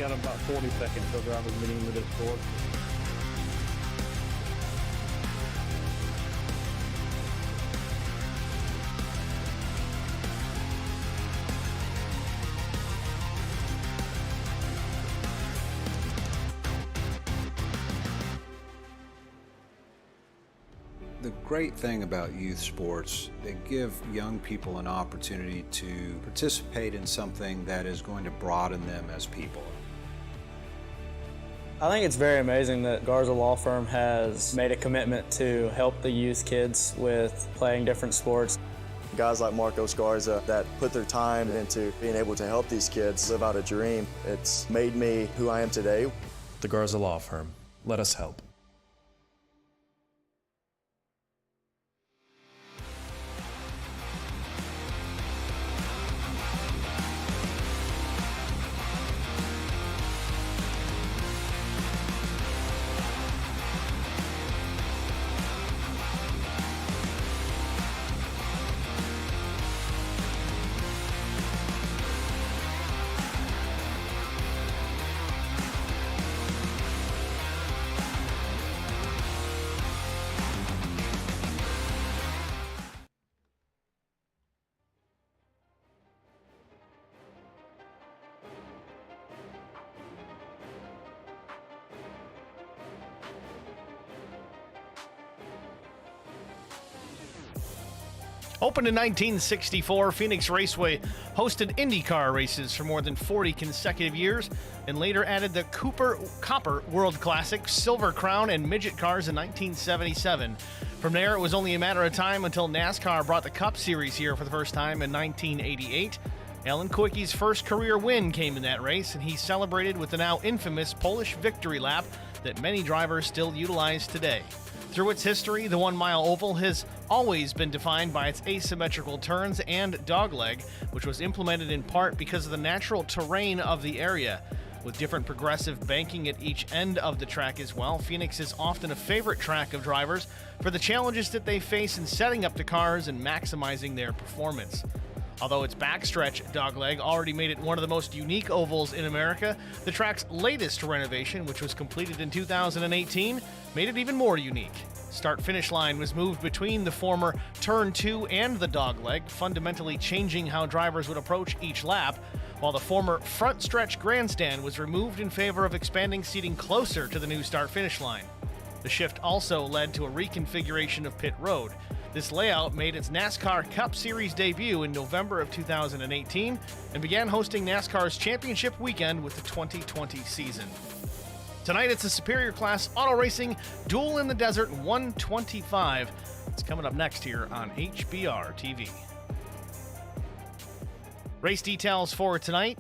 got about 40 seconds till drivers meeting with this board. The great thing about youth sports, they give young people an opportunity to participate in something that is going to broaden them as people. I think it's very amazing that Garza Law Firm has made a commitment to help the youth kids with playing different sports. Guys like Marcos Garza that put their time into being able to help these kids live out a dream, it's made me who I am today. The Garza Law Firm. Let us help. Opened in 1964, Phoenix Raceway hosted IndyCar races for more than 40 consecutive years and later added the Copper World Classic, Silver Crown, and Midget cars in 1977. From there, it was only a matter of time until NASCAR brought the Cup Series here for the first time in 1988. Alan Kwiecki's first career win came in that race, and he celebrated with the now infamous Polish victory lap that many drivers still utilize today. Through its history, the 1 mile oval has always been defined by its asymmetrical turns and dogleg, which was implemented in part because of the natural terrain of the area. With different progressive banking at each end of the track as well, Phoenix is often a favorite track of drivers for the challenges that they face in setting up the cars and maximizing their performance. Although its backstretch dogleg already made it one of the most unique ovals in America, the track's latest renovation, which was completed in 2018, made it even more unique. Start-finish line was moved between the former Turn 2 and the dogleg, fundamentally changing how drivers would approach each lap, while the former front stretch grandstand was removed in favor of expanding seating closer to the new start-finish line. The shift also led to a reconfiguration of pit road. This layout made its NASCAR Cup Series debut in November of 2018 and began hosting NASCAR's championship weekend with the 2020 season. Tonight, it's a Superior Class Auto Racing Duel in the Desert 125. It's coming up next here on HBR TV. Race details for tonight.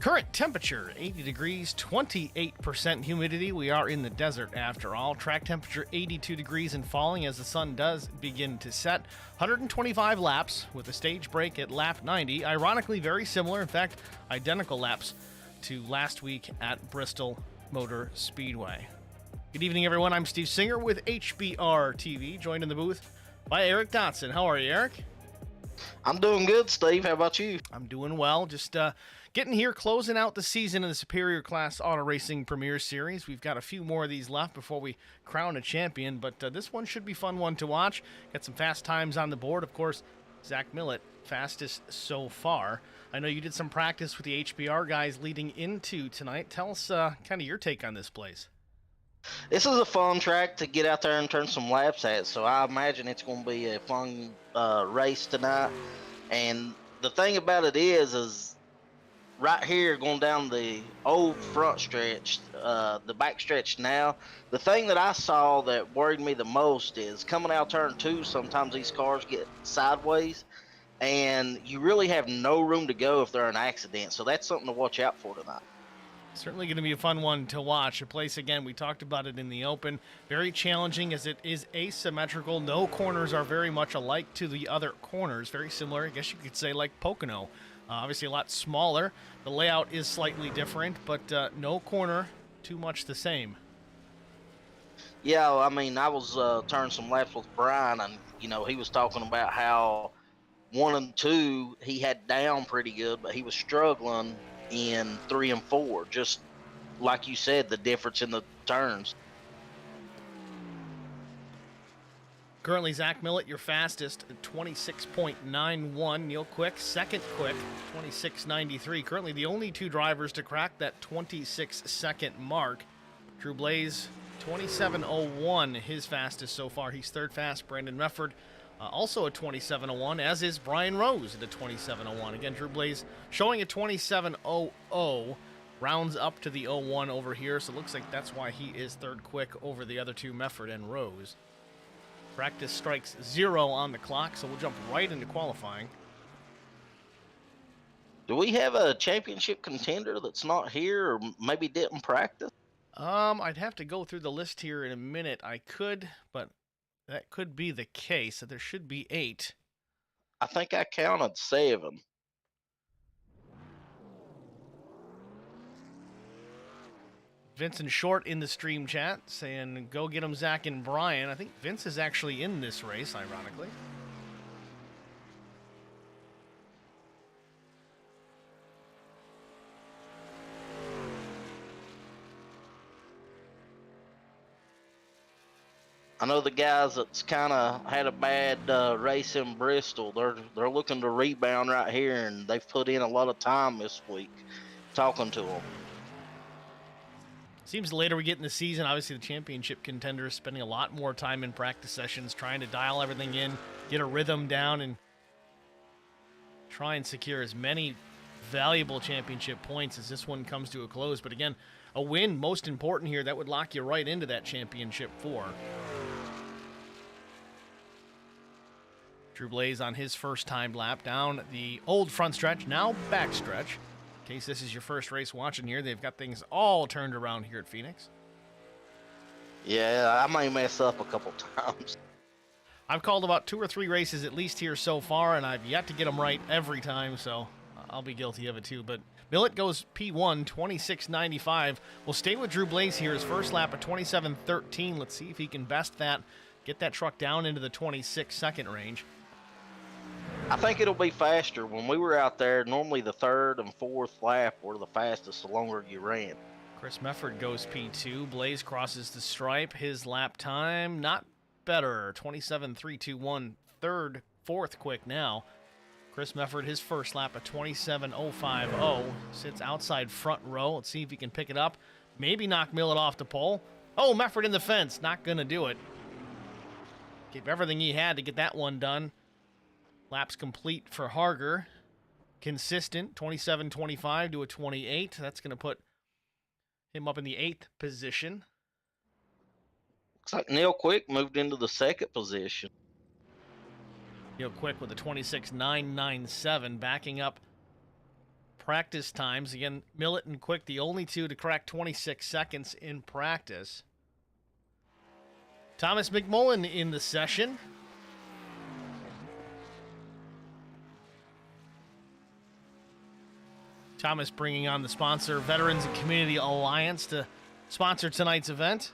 Current temperature, 80 degrees, 28% humidity. We are in the desert after all. Track temperature, 82 degrees and falling as the sun does begin to set. 125 laps with a stage break at lap 90. Ironically, very similar, in fact, identical laps to last week at Bristol Motor Speedway. Good evening, everyone. I'm Steve Singer with HBR TV, joined in the booth by Eric Dotson. How are you, Eric? I'm doing good, Steve. How about you? I'm doing well. Just getting here, closing out the season of the Superior Class Auto Racing Premier Series. We've got a few more of these left before we crown a champion, but this one should be a fun one to watch. Got some fast times on the board. Of course, Zach Millett, fastest so far. I know you did some practice with the HBR guys leading into tonight. Tell us kind of your take on this place. This is a fun track to get out there and turn some laps at, so I imagine it's going to be a fun race tonight. And the thing about it is right here going down the old front stretch, the back stretch now, the thing that I saw that worried me the most is coming out turn 2, sometimes these cars get sideways, and you really have no room to go if they're an accident. So that's something to watch out for tonight. Certainly going to be a fun one to watch. A place, again, we talked about it in the open, very challenging as it is asymmetrical. No corners are very much alike to the other corners. Very similar, I guess you could say, like Pocono. Obviously a lot smaller. The layout is slightly different, but no corner too much the same. Yeah, I mean, I was turning some laps with Brian, and, you know, he was talking about how 1 and 2 he had down pretty good, but he was struggling in 3 and 4. Just like you said, the difference in the turns. Currently, Zach Millett, your fastest, 26.91. Neil Quick, second quick, 26.93. Currently, the only two drivers to crack that 26-second mark. Drew Blaze, 27.01, his fastest so far. He's third fast. Brandon Mefford, also a 27.01, as is Brian Rose at a 27.01. Again, Drew Blaze showing a 27.00. Rounds up to the 01 over here, so it looks like that's why he is third quick over the other two, Mefford and Rose. Practice strikes 0 on the clock, so we'll jump right into qualifying. Do we have a championship contender that's not here or maybe didn't practice? I'd have to go through the list here in a minute. I could, but that could be the case. There should be 8. I think I counted 7. Vincent Short in the stream chat saying, go get him, Zach and Brian. I think Vince is actually in this race, ironically. I know the guys that's kind of had a bad race in Bristol. They're looking to rebound right here, and they've put in a lot of time this week talking to them. Seems the later we get in the season, obviously the championship contenders spending a lot more time in practice sessions, trying to dial everything in, get a rhythm down, and try and secure as many valuable championship points as this one comes to a close. But again, a win, most important here, that would lock you right into that championship 4. Drew Blaze on his first timed lap down the old front stretch, now back stretch. In case this is your first race watching here, they've got things all turned around here at Phoenix. Yeah, I may mess up a couple times. I've called about 2 or 3 races at least here so far, and I've yet to get them right every time, so I'll be guilty of it too. But Millett goes P1, 26.95. We'll stay with Drew Blaze here. His first lap at 27.13. Let's see if he can best that, get that truck down into the 26-second range. I think it'll be faster. When we were out there, normally the 3rd and 4th lap were the fastest the longer you ran. Chris Mefford goes P2. Blaze crosses the stripe. His lap time, not better. 27.321. 3rd, 4th quick now. Chris Mefford, his first lap at 27.050. Sits outside front row. Let's see if he can pick it up. Maybe knock Millett off the pole. Oh, Mefford in the fence. Not going to do it. Gave everything he had to get that one done. Laps complete for Harger. Consistent, 27.25 to a 28. That's going to put him up in the 8th position. Looks like Neil Quick moved into the 2nd position. Neil Quick with a 26.997, backing up practice times. Again, Millett and Quick, the only two to crack 26 seconds in practice. Thomas McMullen in the session. Thomas bringing on the sponsor, Veterans and Community Alliance, to sponsor tonight's event.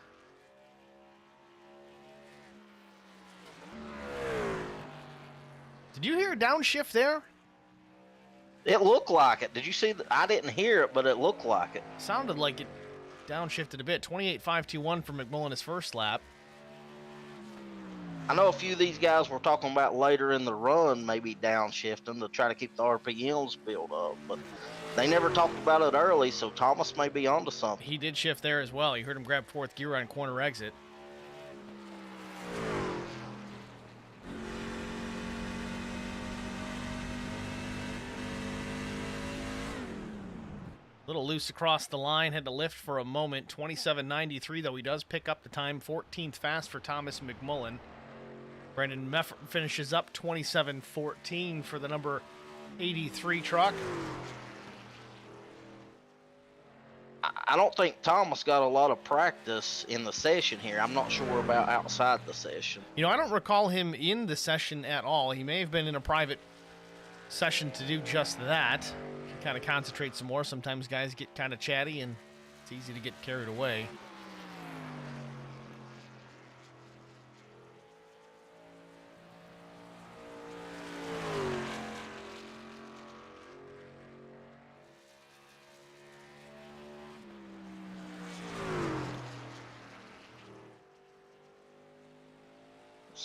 Did you hear a downshift there? It looked like it. Did you see that? I didn't hear it, but it looked like it. Sounded like it downshifted a bit. 28.521 for McMullen his first lap. I know a few of these guys were talking about later in the run maybe downshifting to try to keep the RPMs built up, but they never talked about it early, so Thomas may be onto something. He did shift there as well. You heard him grab 4th gear on corner exit. Little loose across the line, had to lift for a moment. 27.93, though he does pick up the time. 14th fast for Thomas McMullen. Brandon Mefford finishes up 27.14 for the number 83 truck. I don't think Thomas got a lot of practice in the session here. I'm not sure about outside the session. You know, I don't recall him in the session at all. He may have been in a private session to do just that. Kind of concentrate some more. Sometimes guys get kind of chatty and it's easy to get carried away.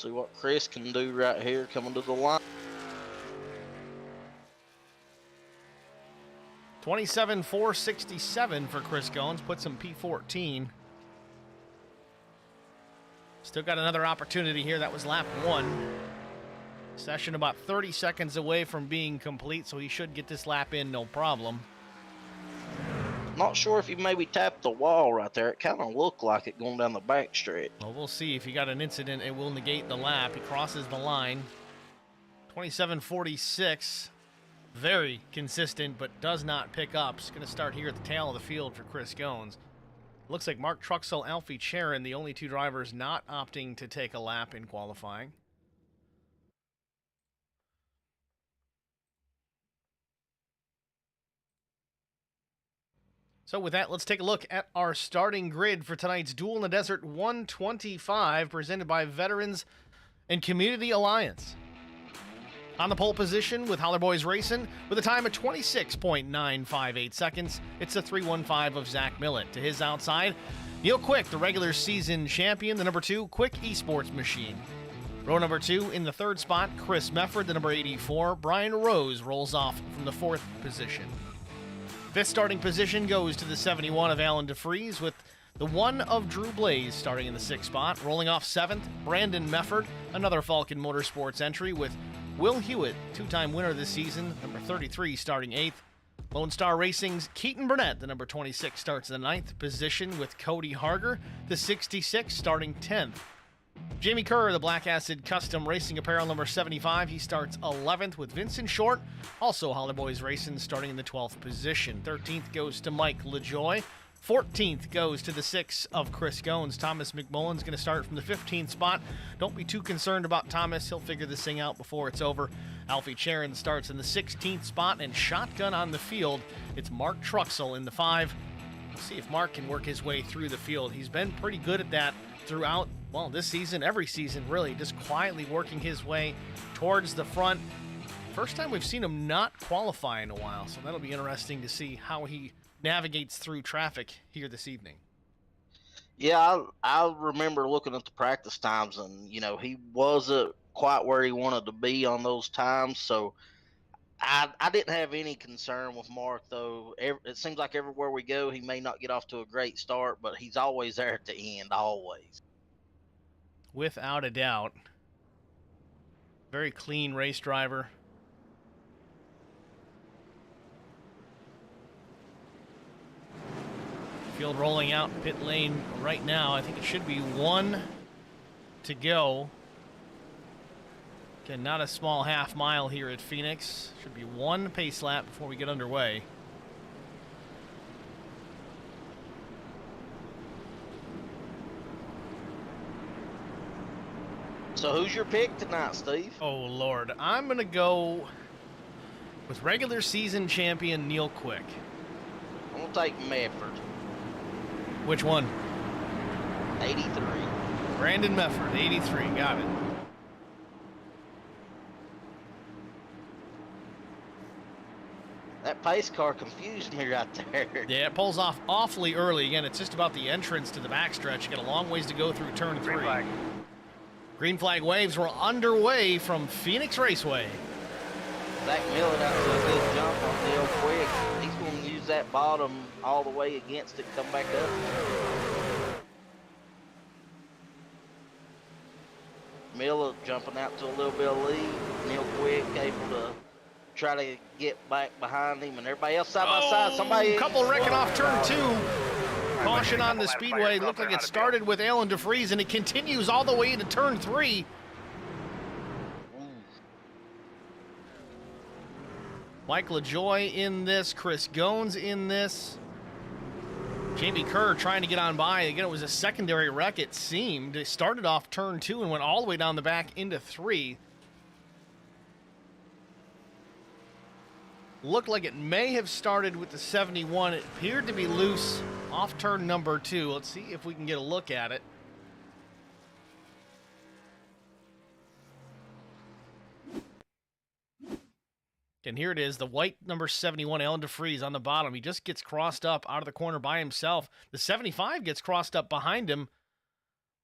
See what Chris can do right here coming to the line. 27.467 for Chris Goins, puts him P14. Still got another opportunity here. That was lap 1. Session about 30 seconds away from being complete, so he should get this lap in no problem. Not sure if he maybe tapped the wall right there. It kind of looked like it going down the back stretch. Well, we'll see. If he got an incident, it will negate the lap. He crosses the line. 27.46. Very consistent, but does not pick up. It's going to start here at the tail of the field for Chris Goins. Looks like Mark Truxell, Alfie Charon, the only two drivers not opting to take a lap in qualifying. So with that, let's take a look at our starting grid for tonight's Duel in the Desert 125, presented by Veterans and Community Alliance. On the pole position with Holler Boys Racing, with a time of 26.958 seconds, it's the 315 of Zach Millett. To his outside, Neil Quick, the regular season champion, the number 2 Quick Esports Machine. Row number 2 in the 3rd spot, Chris Mefford, the number 84. Brian Rose rolls off from the 4th position. 5th starting position goes to the 71 of Alan DeFries, with the 1 of Drew Blaze starting in the 6th spot. Rolling off 7th, Brandon Mefford, another Falcon Motorsports entry, with Will Hewitt, 2-time winner this season, number 33, starting 8th. Lone Star Racing's Keaton Burnett, the number 26, starts in the 9th position, with Cody Harger, the 66, starting 10th. Jamie Kerr, the Black Acid Custom Racing Apparel, number 75, he starts 11th, with Vincent Short, also Holler Boys Racing, starting in the 12th position. 13th goes to Mike LaJoy. 14th goes to the 6 of Chris Goins. Thomas McMullen's going to start from the 15th spot. Don't be too concerned about Thomas. He'll figure this thing out before it's over. Alfie Charon starts in the 16th spot, and shotgun on the field, it's Mark Truxell in the 5. We'll see if Mark can work his way through the field. He's been pretty good at that throughout, well, this season, every season, really, just quietly working his way towards the front. First time we've seen him not qualify in a while, so that'll be interesting to see how he navigates through traffic here this evening. Yeah, I remember looking at the practice times, and he wasn't quite where he wanted to be on those times. So I didn't have any concern with Mark, though. It seems like everywhere we go, he may not get off to a great start, but he's always there at the end, always. Without a doubt. Very clean race driver. Field rolling out pit lane right now. I think it should be 1 to go. Again, not a small half mile here at Phoenix. Should be 1 pace lap before we get underway. So who's your pick tonight, Steve? Oh, Lord. I'm going to go with regular season champion Neil Quick. I'm going to take Mefford. Which one? 83. Brandon Mefford, 83. Got it. That pace car confused me right there. Yeah, it pulls off awfully early. Again, it's just about the entrance to the backstretch. You got a long ways to go through turn 3. Green flag waves were underway from Phoenix Raceway. Zach Millett out to a good jump on Neil Quick. He's going to use that bottom all the way against it, come back up. Millett jumping out to a little bit of lead. Neil Quick able to try to get back behind him, and everybody else side by side. Somebody couple wrecking off turn 2. Caution on the speedway. Looked like it started with Alan DeFries, and it continues all the way into turn 3. Mike LaJoy in this, Chris Goins in this. Jamie Kerr trying to get on by. Again, it was a secondary wreck, it seemed. It started off turn 2 and went all the way down the back into 3. Looked like it may have started with the 71. It appeared to be loose off turn number 2. Let's see if we can get a look at it. And here it is, the white number 71, Alan DeFries on the bottom. He just ggets crossed up out of the corner by himself. The 75 gets crossed up behind him.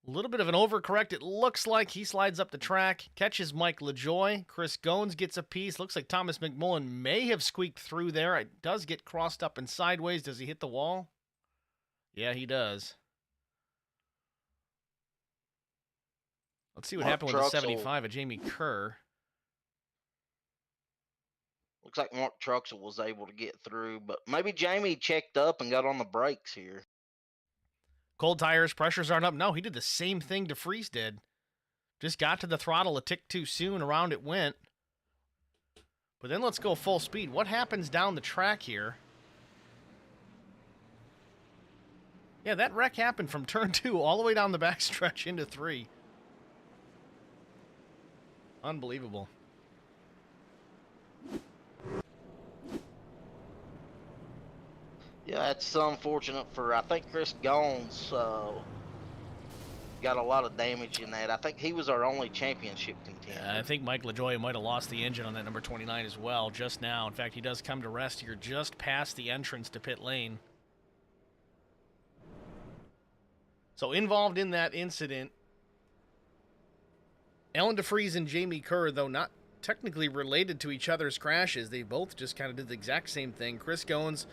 A little bit of an overcorrect. It looks like he slides up the track, catches Mike LaJoy. Chris Goins gets a piece. Looks like Thomas McMullen may have squeaked through there. It does get crossed up and sideways. Does he hit the wall? Yeah, he does. Let's see what happened with the 75 of Jamie Kerr. Looks like Mark Truxell was able to get through, but maybe Jamie checked up and got on the brakes here. Cold tires, pressures aren't up. No, he did the same thing DeFries did. Just got to the throttle a tick too soon. Around it went. But then let's go full speed. What happens down the track here? Yeah, that wreck happened from turn 2 all the way down the backstretch into 3. Unbelievable. Yeah, it's unfortunate for, I think Chris Goins got a lot of damage in that. I think he was our only championship contender. I think Mike LaJoy might have lost the engine on that number 29 as well just now. In fact, he does come to rest here just past the entrance to pit lane. So involved in that incident, Alan DeFries and Jamie Kerr, though not technically related to each other's crashes, they both just kind of did the exact same thing. Chris Goins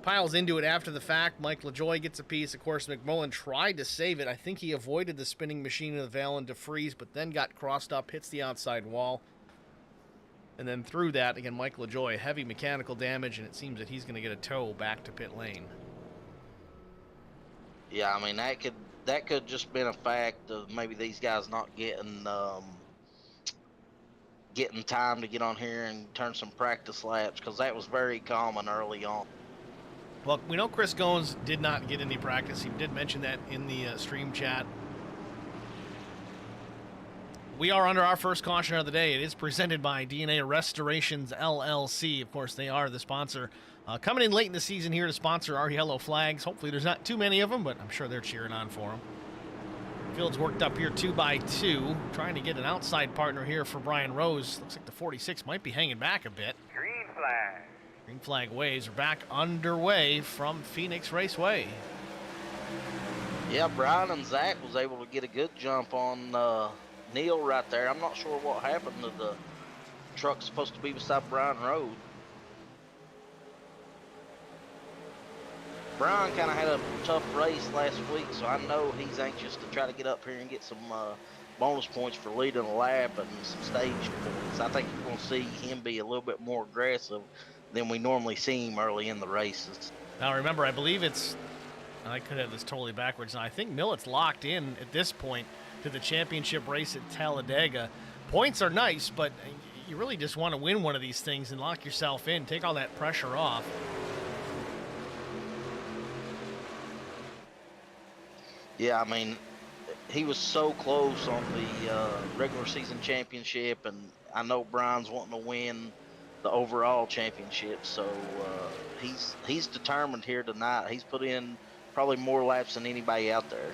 piles into it after the fact. Mike LaJoy gets a piece. Of course, McMullen tried to save it. I think he avoided the spinning machine of Alan DeFries, but then got crossed up, hits the outside wall. And then through that, again, Mike LaJoy, heavy mechanical damage, and it seems that he's going to get a tow back to pit lane. Yeah, I mean, that could just been a fact of maybe these guys not getting time to get on here and turn some practice laps, because that was very common early on. Well, we know Chris Goins did not get any practice. He did mention that in the stream chat. We are under our first caution of the day. It is presented by DNA Restorations LLC. Of course, they are the sponsor. Coming in late in the season here to sponsor our yellow flags. Hopefully there's not too many of them, but I'm sure they're cheering on for them. Field's worked up here 2 by 2, trying to get an outside partner here for Brian Rose. Looks like the 46 might be hanging back a bit. Green flag. Green flag waves are back underway from Phoenix Raceway. Yeah, Brian and Zach was able to get a good jump on Neil right there. I'm not sure what happened to the truck supposed to be beside Brian Rose. Brian kind of had a tough race last week, so I know he's anxious to try to get up here and get some bonus points for leading a lap and some stage points. I think you're going to see him be a little bit more aggressive than we normally see him early in the races. Now remember, I believe it's, I could have this totally backwards now. I think Millett's locked in at this point to the championship race at Talladega. Points are nice, but you really just want to win one of these things and lock yourself in, take all that pressure off. Yeah, I mean, he was so close on the regular season championship, and I know Brian's wanting to win the overall championship, so he's determined here tonight. He's put in probably more laps than anybody out there.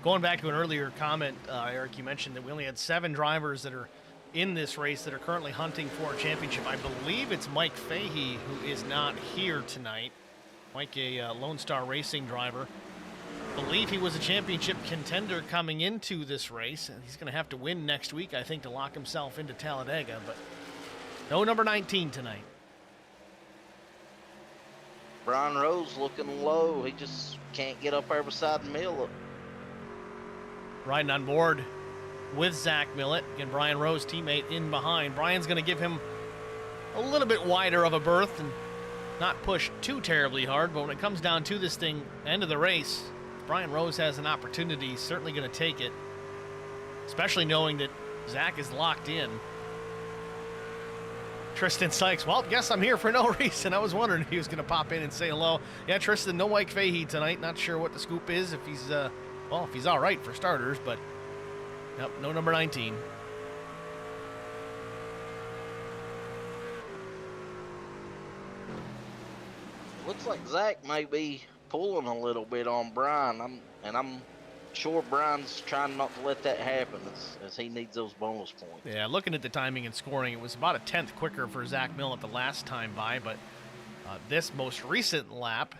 Going back to an earlier comment, Eric, you mentioned that we only had 7 drivers that are in this race that are currently hunting for a championship. I believe it's Mike Fahey who is not here tonight. Mike, a Lone Star Racing driver. I believe he was a championship contender coming into this race, and he's going to have to win next week, I think, to lock himself into Talladega, but no number 19 tonight. Brian Rose looking low. He just can't get up there beside Millett. Riding on board with Zach Millett. Again, Brian Rose, teammate, in behind. Brian's going to give him a little bit wider of a berth and not push too terribly hard, but when it comes down to this thing, end of the race, Brian Rose has an opportunity. He's certainly going to take it, especially knowing that Zach is locked in. Tristan Sykes, well, guess I'm here for no reason. I was wondering if he was going to pop in and say hello. Yeah, Tristan, no Mike Fahey tonight. Not sure what the scoop is, if he's, if he's all right for starters, but yep, no number 19. Looks like Zach may be pulling a little bit on Brian. I'm sure Brian's trying not to let that happen as he needs those bonus points. Yeah, looking at the timing and scoring, it was about a 10th quicker for Zach Millett the last time by, but this most recent lap,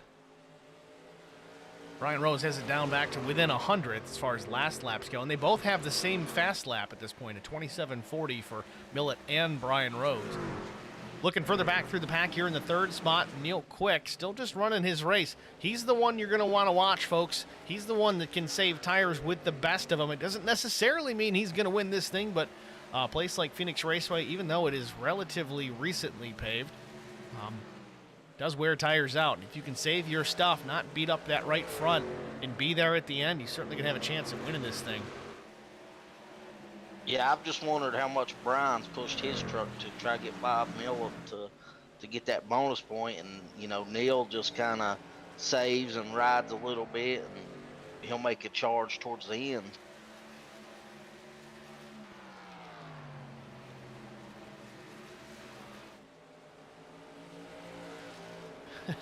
Brian Rose has it down back to within 100th as far as last laps go, and they both have the same fast lap at this point, a 27:40 for Millett and Brian Rose. Looking further back through the pack here in the third spot, Neil Quick still just running his race. He's the one you're going to want to watch, folks. He's the one that can save tires with the best of them. It doesn't necessarily mean he's going to win this thing, but a place like Phoenix Raceway, even though it is relatively recently paved, does wear tires out. If you can save your stuff, not beat up that right front, and be there at the end, you certainly can have a chance of winning this thing. Yeah, I've just wondered how much Brian's pushed his truck to try to get Bob Miller to get that bonus point, and Neil just kind of saves and rides a little bit, and he'll make a charge towards the end.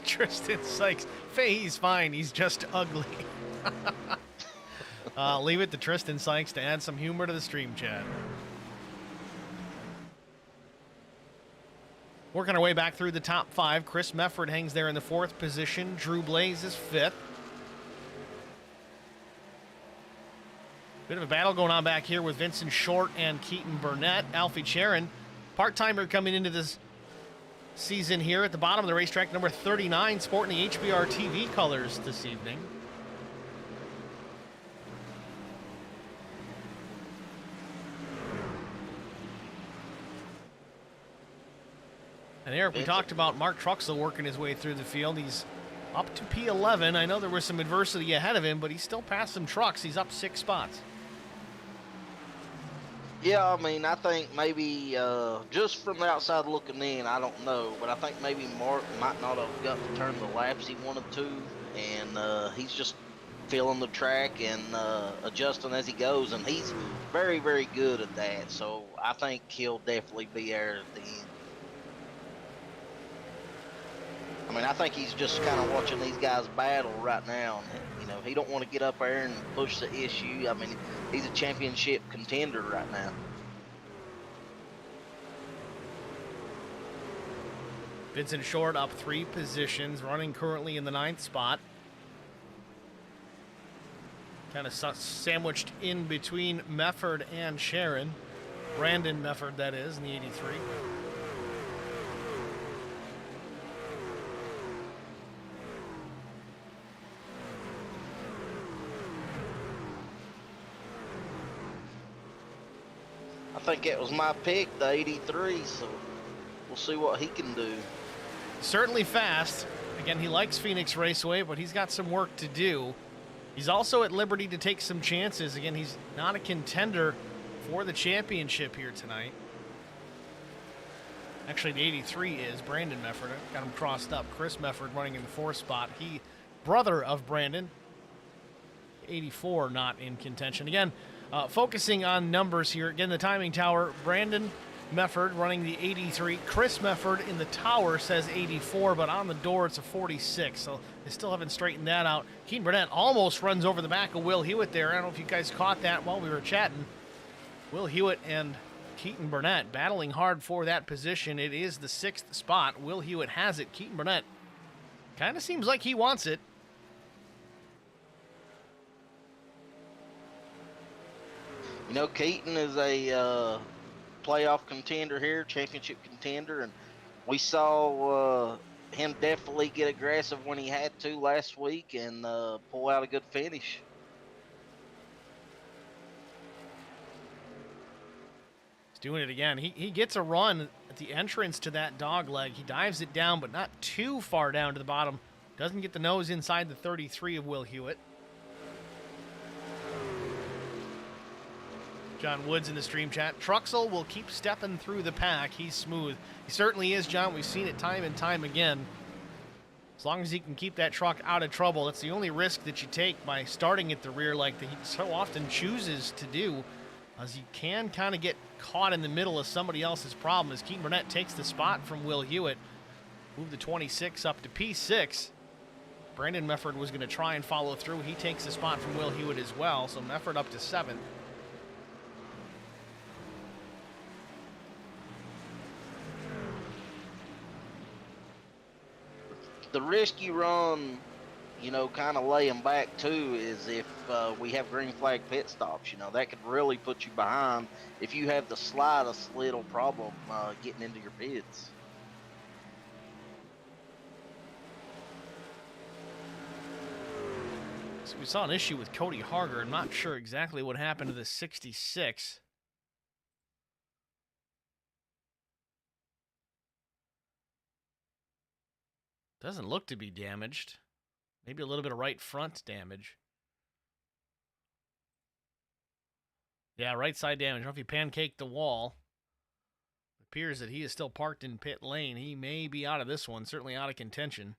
Tristan Sykes, he's fine. He's just ugly. Leave it to Tristan Sykes to add some humor to the stream chat. Working our way back through the top 5. Chris Mefford hangs there in the 4th position. Drew Blaze is 5th. Bit of a battle going on back here with Vincent Short and Keaton Burnett. Alfie Sharon, part-timer coming into this season here at the bottom of the racetrack, number 39, sporting the HBR TV colors this evening. And Eric, we talked about Mark Truxell working his way through the field. He's up to P11. I know there was some adversity ahead of him, but he's still passed some trucks. He's up 6 spots. Yeah, I mean, I think maybe just from the outside looking in, I don't know, but I think maybe Mark might not have got to turn the laps he wanted to, and he's just feeling the track and adjusting as he goes, and he's very, very good at that, so I think he'll definitely be there at the end. I mean, I think he's just kind of watching these guys battle right now. And, he don't want to get up there and push the issue. I mean, he's a championship contender right now. Vincent Short up 3 positions, running currently in the 9th spot. Kind of sandwiched in between Mefford and Sharon. Brandon Mefford, that is, in the 83. I think it was my pick, the 83, so we'll see what he can do. Certainly fast. Again, he likes Phoenix Raceway, but he's got some work to do. He's also at liberty to take some chances. Again, he's not a contender for the championship here tonight. Actually, the 83 is Brandon Mefford. I got him crossed up. Chris Mefford running in the 4th spot. He, brother of Brandon. 84 not in contention. Again, focusing on numbers here. Again, the timing tower, Brandon Mefford running the 83. Chris Mefford in the tower says 84, but on the door it's a 46, so they still haven't straightened that out. Keaton Burnett almost runs over the back of Will Hewitt there. I don't know if you guys caught that while we were chatting. Will Hewitt and Keaton Burnett battling hard for that position. It is the 6th spot. Will Hewitt has it. Keaton Burnett kind of seems like he wants it. Keaton is a playoff contender here, championship contender, and we saw him definitely get aggressive when he had to last week and pull out a good finish. He's doing it again. He gets a run at the entrance to that dog leg. He dives it down, but not too far down to the bottom. Doesn't get the nose inside the 33 of Will Hewitt. John Woods in the stream chat. Truxell will keep stepping through the pack. He's smooth. He certainly is, John. We've seen it time and time again. As long as he can keep that truck out of trouble, that's the only risk that you take by starting at the rear like he so often chooses to do, as you can kind of get caught in the middle of somebody else's problem, as Keaton Burnett takes the spot from Will Hewitt. Move the 26 up to P6. Brandon Mefford was going to try and follow through. He takes the spot from Will Hewitt as well, so Mefford up to 7th. The risk you run kind of laying back too is if we have green flag pit stops. That could really put you behind if you have the slightest little problem getting into your pits. So we saw an issue with Cody Harger. I'm not sure exactly what happened to the 66. Doesn't look to be damaged. Maybe a little bit of right front damage. Yeah, right side damage. I don't know if he pancaked the wall. It appears that he is still parked in pit lane. He may be out of this one, certainly out of contention.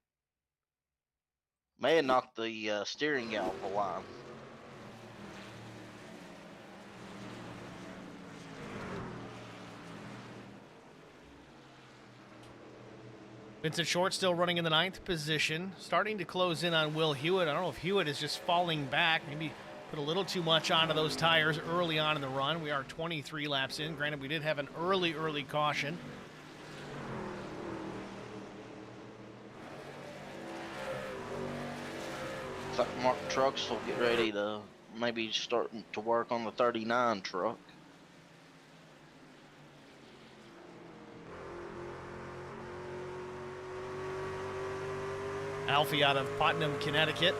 May have knocked the steering gear off the line. Vincent Short still running in the 9th position. Starting to close in on Will Hewitt. I don't know if Hewitt is just falling back. Maybe put a little too much onto those tires early on in the run. We are 23 laps in. Granted, we did have an early caution. Looks like Mark Trucks will get ready to maybe starting to work on the 39 truck. Alfie out of Putnam, Connecticut.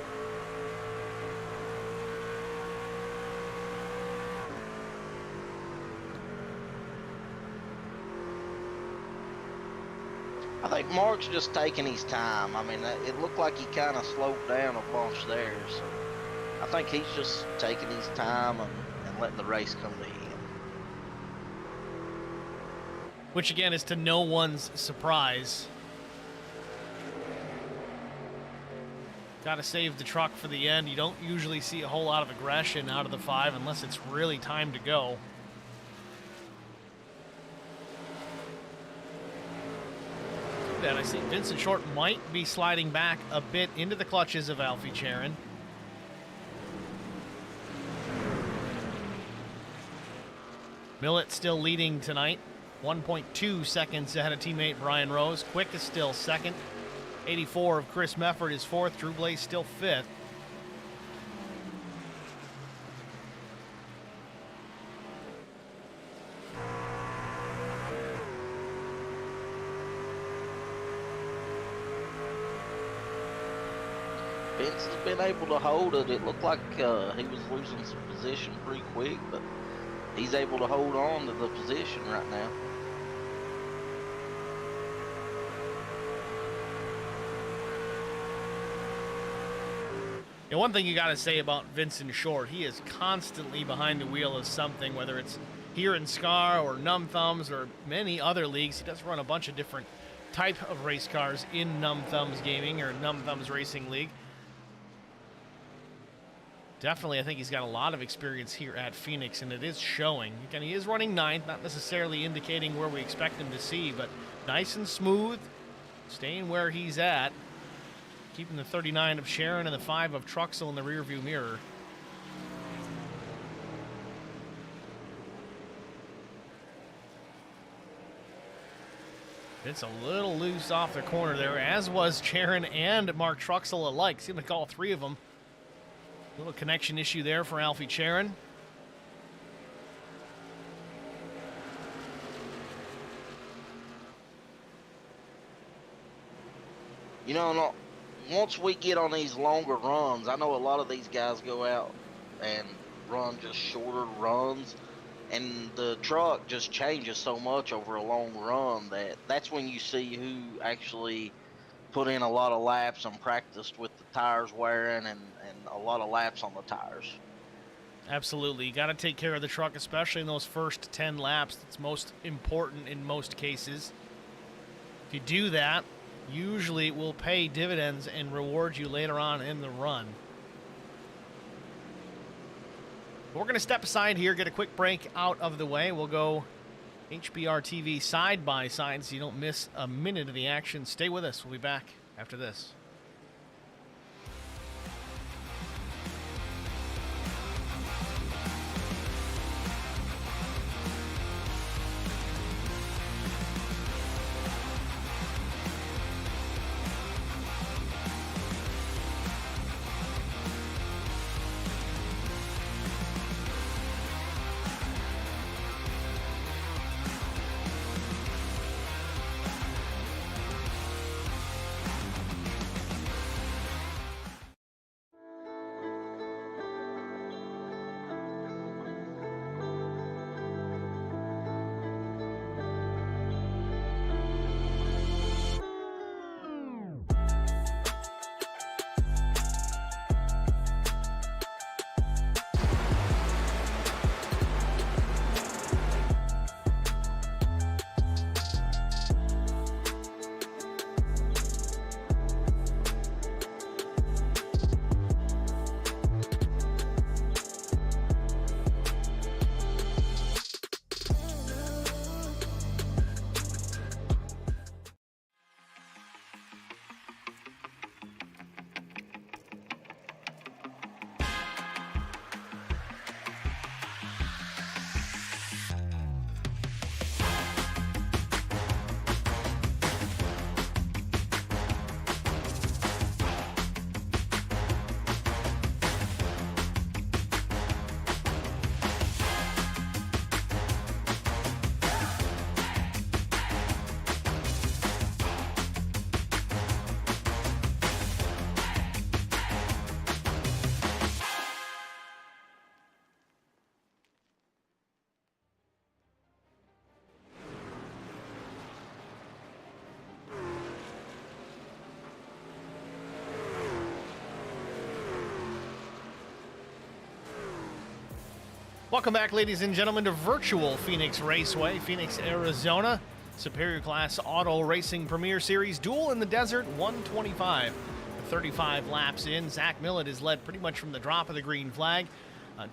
I think Mark's just taking his time. I mean, it looked like he kind of slowed down a bunch there. So I think he's just taking his time and letting the race come to him. Which, again, is to no one's surprise. Got to save the truck for the end. You don't usually see a whole lot of aggression out of the 5 unless it's really time to go. That I see Vincent Short might be sliding back a bit into the clutches of Alfie Charon. Millett still leading tonight, 1.2 seconds ahead of teammate Brian Rose. Quick is still second. 84 of Chris Mefford is fourth. Drew Blaze still fifth. Vince has been able to hold it. It looked like he was losing some position pretty quick, but he's able to hold on to the position right now. And one thing you got to say about Vincent Short, he is constantly behind the wheel of something, whether it's here in SCAR or Numb Thumbs or many other leagues. He does run a bunch of different type of race cars in Numb Thumbs Gaming or Numb Thumbs Racing League. Definitely, I think he's got a lot of experience here at Phoenix, and it is showing. Again, he is running 9th, not necessarily indicating where we expect him to see, but nice and smooth, staying where he's at. Keeping the 39 of Sharon and the 5 of Truxell in the rearview mirror. It's a little loose off the corner there, as was Sharon and Mark Truxell alike. Seemed like all 3 of them. Little connection issue there for Alfie Charon. Once we get on these longer runs, I know a lot of these guys go out and run just shorter runs, and the truck just changes so much over a long run that's when you see who actually put in a lot of laps and practiced with the tires wearing and a lot of laps on the tires. Absolutely. You got to take care of the truck, especially in those first 10 laps. That's most important in most cases. If you do that, usually it will pay dividends and reward you later on in the run. We're going to step aside here, get a quick break out of the way. We'll go HBR TV side by side so you don't miss a minute of the action. Stay with us. We'll be back after this. Welcome back, ladies and gentlemen, to virtual Phoenix Raceway, Phoenix, Arizona. Superior Class Auto Racing Premier Series Duel in the Desert 125. 35 laps in. Zach Millett is led pretty much from the drop of the green flag.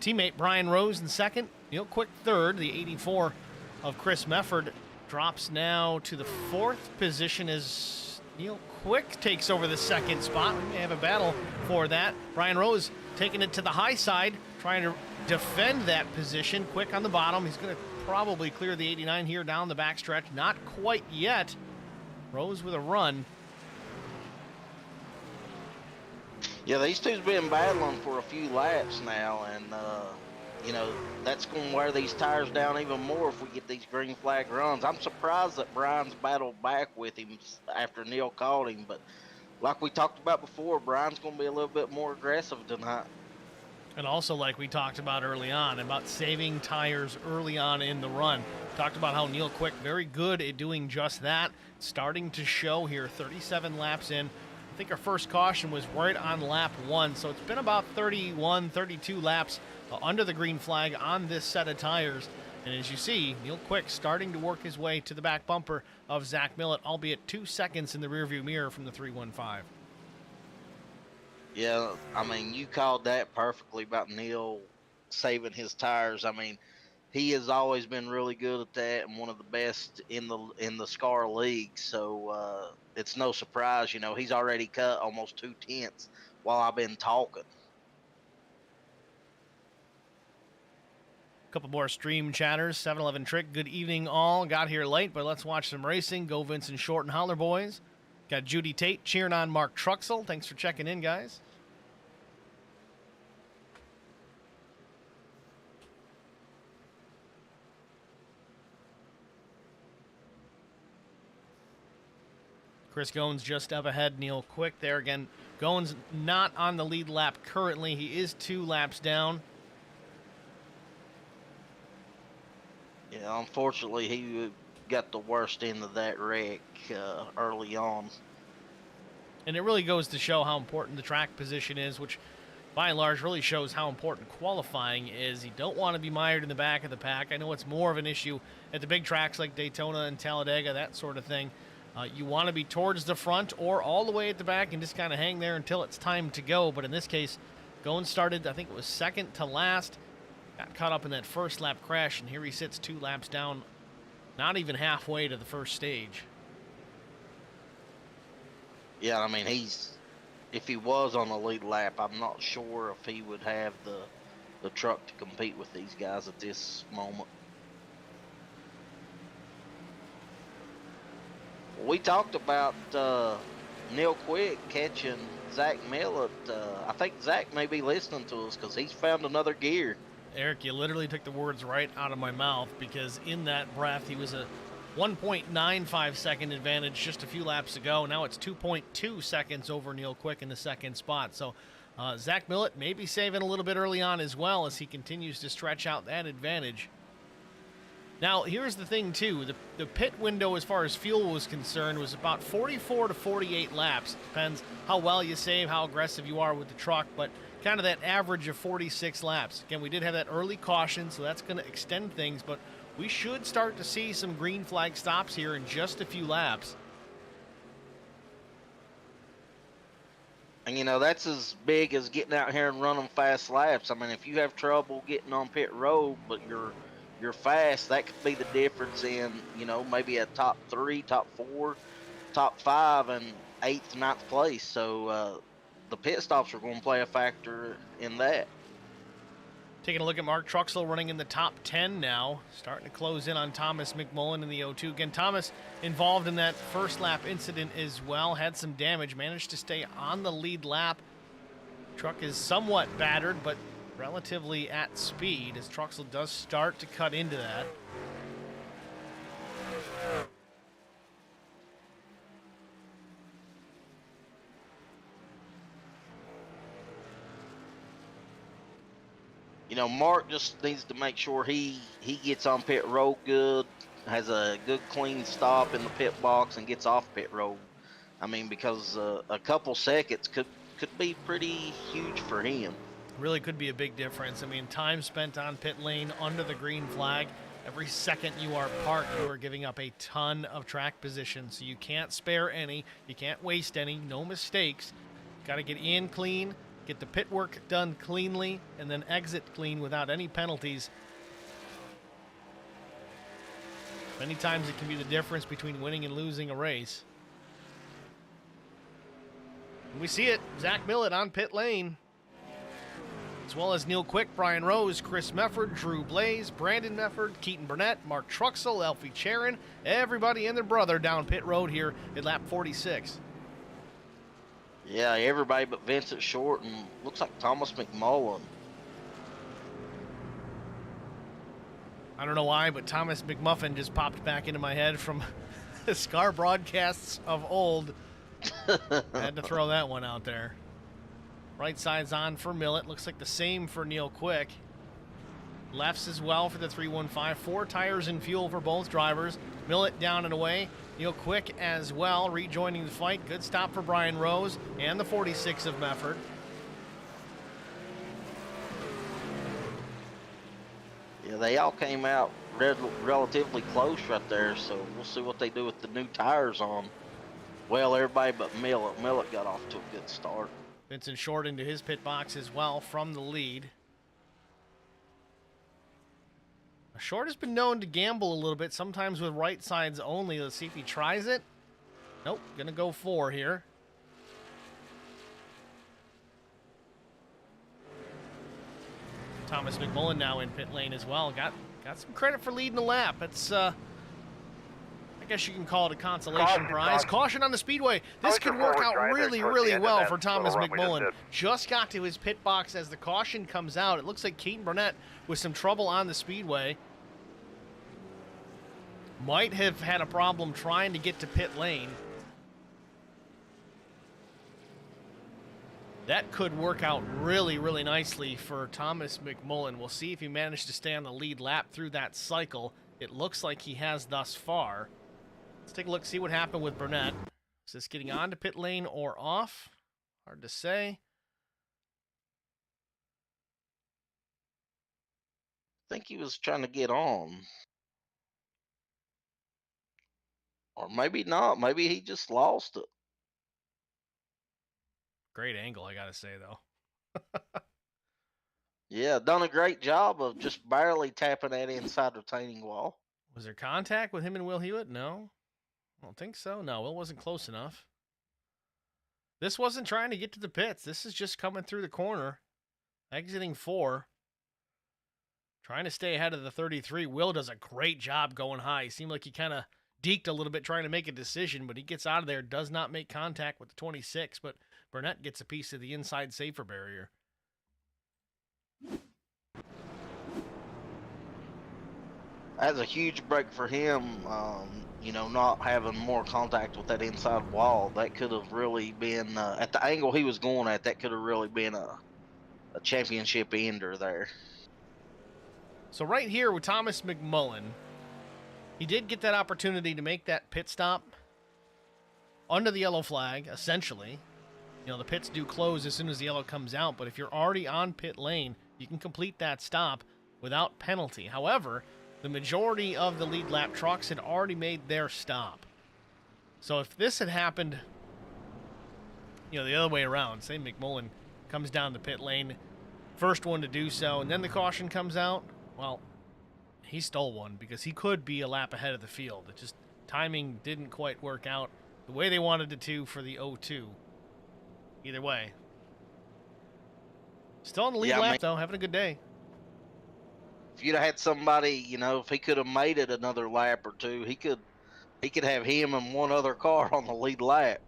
Teammate Brian Rose in second. Neil Quick third. The 84 of Chris Mefford drops now to the fourth position as Neil Quick takes over the second spot. We may have a battle for that. Brian Rose taking it to the high side, trying to defend that position. Quick on the bottom. He's going to probably clear the 89 here down the backstretch. Not quite yet. Rose with a run. Yeah, these two's been battling for a few laps now, and you know, that's going to wear these tires down even more if we get these green flag runs. I'm surprised that Brian's battled back with him after Neil called him, but like we talked about before, Brian's going to be a little bit more aggressive tonight. And also, like we talked about early on, about saving tires early on in the run. Talked about how Neil Quick, very good at doing just that. Starting to show here, 37 laps in. I think our first caution was right on lap 1, so it's been about 31, 32 laps under the green flag on this set of tires. And as you see, Neil Quick starting to work his way to the back bumper of Zach Millett, albeit 2 seconds in the rearview mirror from the 315. Yeah, I mean, you called that perfectly about Neil saving his tires. I mean, he has always been really good at that and one of the best in the SCAR league. So it's no surprise, you know, he's already cut almost 2/10 while I've been talking. Couple more stream chatters. 7-Eleven Trick, good evening all. Got here late, but let's watch some racing. Go Vincent Short and Holler Boys. Got Judy Tate cheering on Mark Truxell. Thanks for checking in, guys. Chris Goins just up ahead. Neil Quick there again. Goins not on the lead lap currently. He is 2 laps down. Yeah, unfortunately, he got the worst end of that wreck early on. And it really goes to show how important the track position is, which by and large really shows how important qualifying is. You don't want to be mired in the back of the pack. I know it's more of an issue at the big tracks like Daytona and Talladega, that sort of thing. You want to be towards the front or all the way at the back and just kind of hang there until it's time to go. But in this case, Goins started, I think it was second to last. Got caught up in that first lap crash, and here he sits 2 laps down, not even halfway to the first stage. Yeah, I mean, if he was on the lead lap, I'm not sure if he would have the truck to compete with these guys at this moment. We talked about Neil Quick catching Zach Millett. I think Zach may be listening to us because he's found another gear. Eric, you literally took the words right out of my mouth, because in that breath, he was a 1.95 second advantage just a few laps ago. Now it's 2.2 seconds over Neil Quick in the second spot. So Zach Millett may be saving a little bit early on as well as he continues to stretch out that advantage. Now, here's the thing, too. The pit window, as far as fuel was concerned, was about 44 to 48 laps. Depends how well you save, how aggressive you are with the truck, but kind of that average of 46 laps. Again, we did have that early caution, so that's going to extend things, but we should start to see some green flag stops here in just a few laps. And, you know, that's as big as getting out here and running fast laps. I mean, if you have trouble getting on pit road, but you're fast, that could be the difference in, you know, maybe a top 3, top 4, top 5, and 8th, 9th place. So the pit stops are going to play a factor in that. Taking a look at Mark Truxell running in the top 10 now, starting to close in on Thomas McMullen in the 0-2. Again, Thomas involved in that first lap incident as well, had some damage, managed to stay on the lead lap. Truck is somewhat battered, but relatively at speed as Truxell does start to cut into that. You know, Mark just needs to make sure he gets on pit road good, has a good clean stop in the pit box, and gets off pit road. I mean, because a couple seconds could be pretty huge for him. Really could be a big difference. I mean, time spent on pit lane under the green flag. Every second you are parked, you are giving up a ton of track position. So you can't spare any. You can't waste any. No mistakes. Got to get in clean, get the pit work done cleanly, and then exit clean without any penalties. Many times it can be the difference between winning and losing a race. And we see it. Zach Millett on pit lane. As well as Neil Quick, Brian Rose, Chris Mefford, Drew Blaze, Brandon Mefford, Keaton Burnett, Mark Truxell, Elfie Charon, everybody and their brother down pit road here at lap 46. Yeah, everybody but Vincent Short and looks like Thomas McMullen. I don't know why, but Thomas McMuffin just popped back into my head from the Scar broadcasts of old. I had to throw that one out there. Right side's on for Millett. Looks like the same for Neil Quick. Lefts as well for the 315. 4 tires and fuel for both drivers. Millett down and away. Neil Quick as well, rejoining the fight. Good stop for Brian Rose and the 46 of Mefford. Yeah, they all came out relatively close right there, so we'll see what they do with the new tires on. Well, everybody but Millett. Millett got off to a good start. Vincent Short into his pit box as well from the lead. Short has been known to gamble a little bit, sometimes with right sides only. Let's see if he tries it. Nope, gonna go 4 here. Thomas McMullen now in pit lane as well. Got some credit for leading the lap. It's I guess you can call it a consolation prize. Caution on the speedway. This could work out really, really well for Thomas McMullen. Just got to his pit box as the caution comes out. It looks like Keaton Burnett with some trouble on the speedway. Might have had a problem trying to get to pit lane. That could work out really, really nicely for Thomas McMullen. We'll see if he managed to stay on the lead lap through that cycle. It looks like he has thus far. Let's take a look, see what happened with Burnett. Is this getting onto pit lane or off? Hard to say. I think he was trying to get on. Or maybe not. Maybe he just lost it. Great angle, I gotta say, though. Yeah, done a great job of just barely tapping that inside retaining wall. Was there contact with him and Will Hewitt? No. I don't think so. No, Will wasn't close enough. This wasn't trying to get to the pits. This is just coming through the corner. Exiting 4. Trying to stay ahead of the 33. Will does a great job going high. He seemed like he kind of deked a little bit trying to make a decision, but he gets out of there, does not make contact with the 26, but Burnett gets a piece of the inside safer barrier. That's a huge break for him, you know, not having more contact with that inside wall. That could have really been, at the angle he was going at, that could have really been a championship ender there. So right here with Thomas McMullen, he did get that opportunity to make that pit stop under the yellow flag, essentially. You know, the pits do close as soon as the yellow comes out, but if you're already on pit lane, you can complete that stop without penalty. However, the majority of the lead lap trucks had already made their stop. So if this had happened, you know, the other way around, say McMullen comes down the pit lane, first one to do so, and then the caution comes out, well, he stole one because he could be a lap ahead of the field. It just, timing didn't quite work out the way they wanted it to for the 0-2. Either way. Still on the lead lap, though, having a good day. If you'd have had somebody, you know, if he could have made it another lap or two, he could have him and one other car on the lead lap.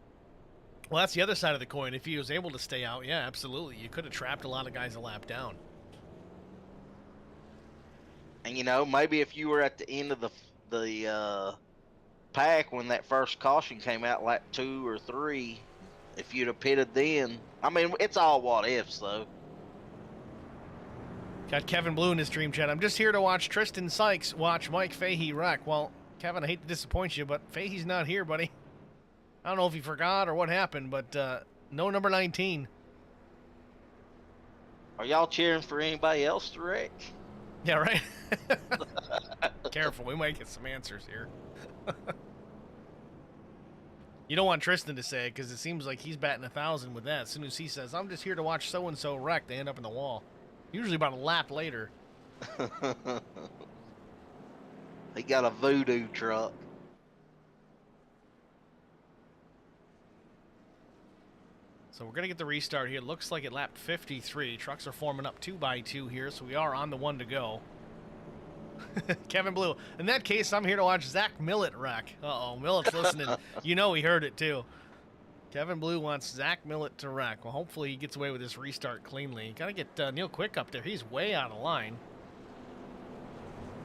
Well, that's the other side of the coin. If he was able to stay out, yeah, absolutely. You could have trapped a lot of guys a lap down. And, you know, maybe if you were at the end of the pack when that first caution came out, lap 2 or 3, if you'd have pitted then. I mean, it's all what ifs, though. Got Kevin Blue in his stream chat. I'm just here to watch Tristan Sykes watch Mike Fahey wreck. Well, Kevin, I hate to disappoint you, but Fahey's not here, buddy. I don't know if he forgot or what happened, but no number 19. Are y'all cheering for anybody else to wreck? Yeah, right? Careful, we might get some answers here. You don't want Tristan to say it because it seems like he's batting 1,000 with that. As soon as he says, I'm just here to watch so-and-so wreck, they end up in the wall. Usually about a lap later. He got a voodoo truck. So we're going to get the restart here. It looks like it lapped 53. Trucks are forming up 2 by 2 here, so we are on the 1 to go. Kevin Blue. In that case, I'm here to watch Zach Millett wreck. Uh-oh, Millett's listening. You know he heard it, too. Kevin Blue wants Zach Millett to wreck. Well, hopefully he gets away with this restart cleanly. Got to get Neil Quick up there. He's way out of line.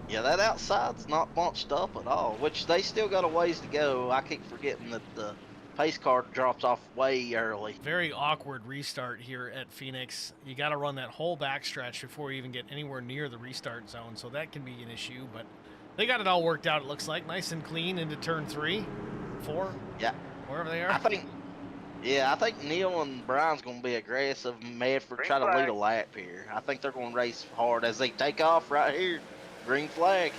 Yeah, that outside's not bunched up at all, which they still got a ways to go. I keep forgetting that the pace car drops off way early. Very awkward restart here at Phoenix. You got to run that whole backstretch before you even get anywhere near the restart zone, so that can be an issue, but they got it all worked out, it looks like. Nice and clean into turn 3, 4, yeah, wherever they are. I think Neil and Brian's going to be aggressive. Medford try to lead a lap here. I think they're going to race hard as they take off right here. Green flag.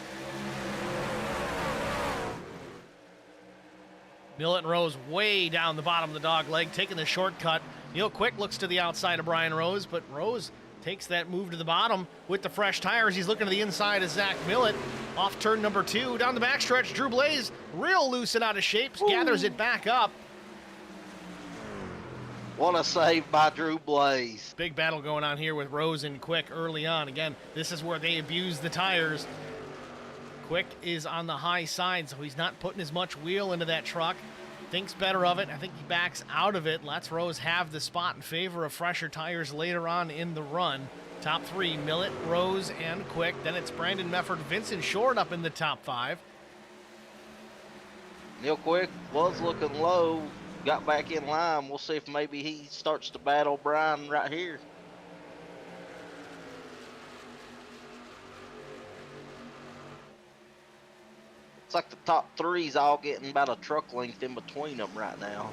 Millett and Rose way down the bottom of the dog leg, taking the shortcut. Neil Quick looks to the outside of Brian Rose, but Rose takes that move to the bottom with the fresh tires. He's looking to the inside of Zach Millett. Off turn number 2, down the backstretch. Drew Blaze, real loose and out of shape, gathers it back up. What a save by Drew Blaze. Big battle going on here with Rose and Quick early on. Again, this is where they abuse the tires. Quick is on the high side, so he's not putting as much wheel into that truck. Thinks better of it. I think he backs out of it. Lets Rose have the spot in favor of fresher tires later on in the run. Top 3, Millett, Rose, and Quick. Then it's Brandon Mefford, Vincent Short up in the top 5. Neil Quick was looking low. Got back in line. We'll see if maybe he starts to battle Brian right here. It's like the top 3's all getting about a truck length in between them right now.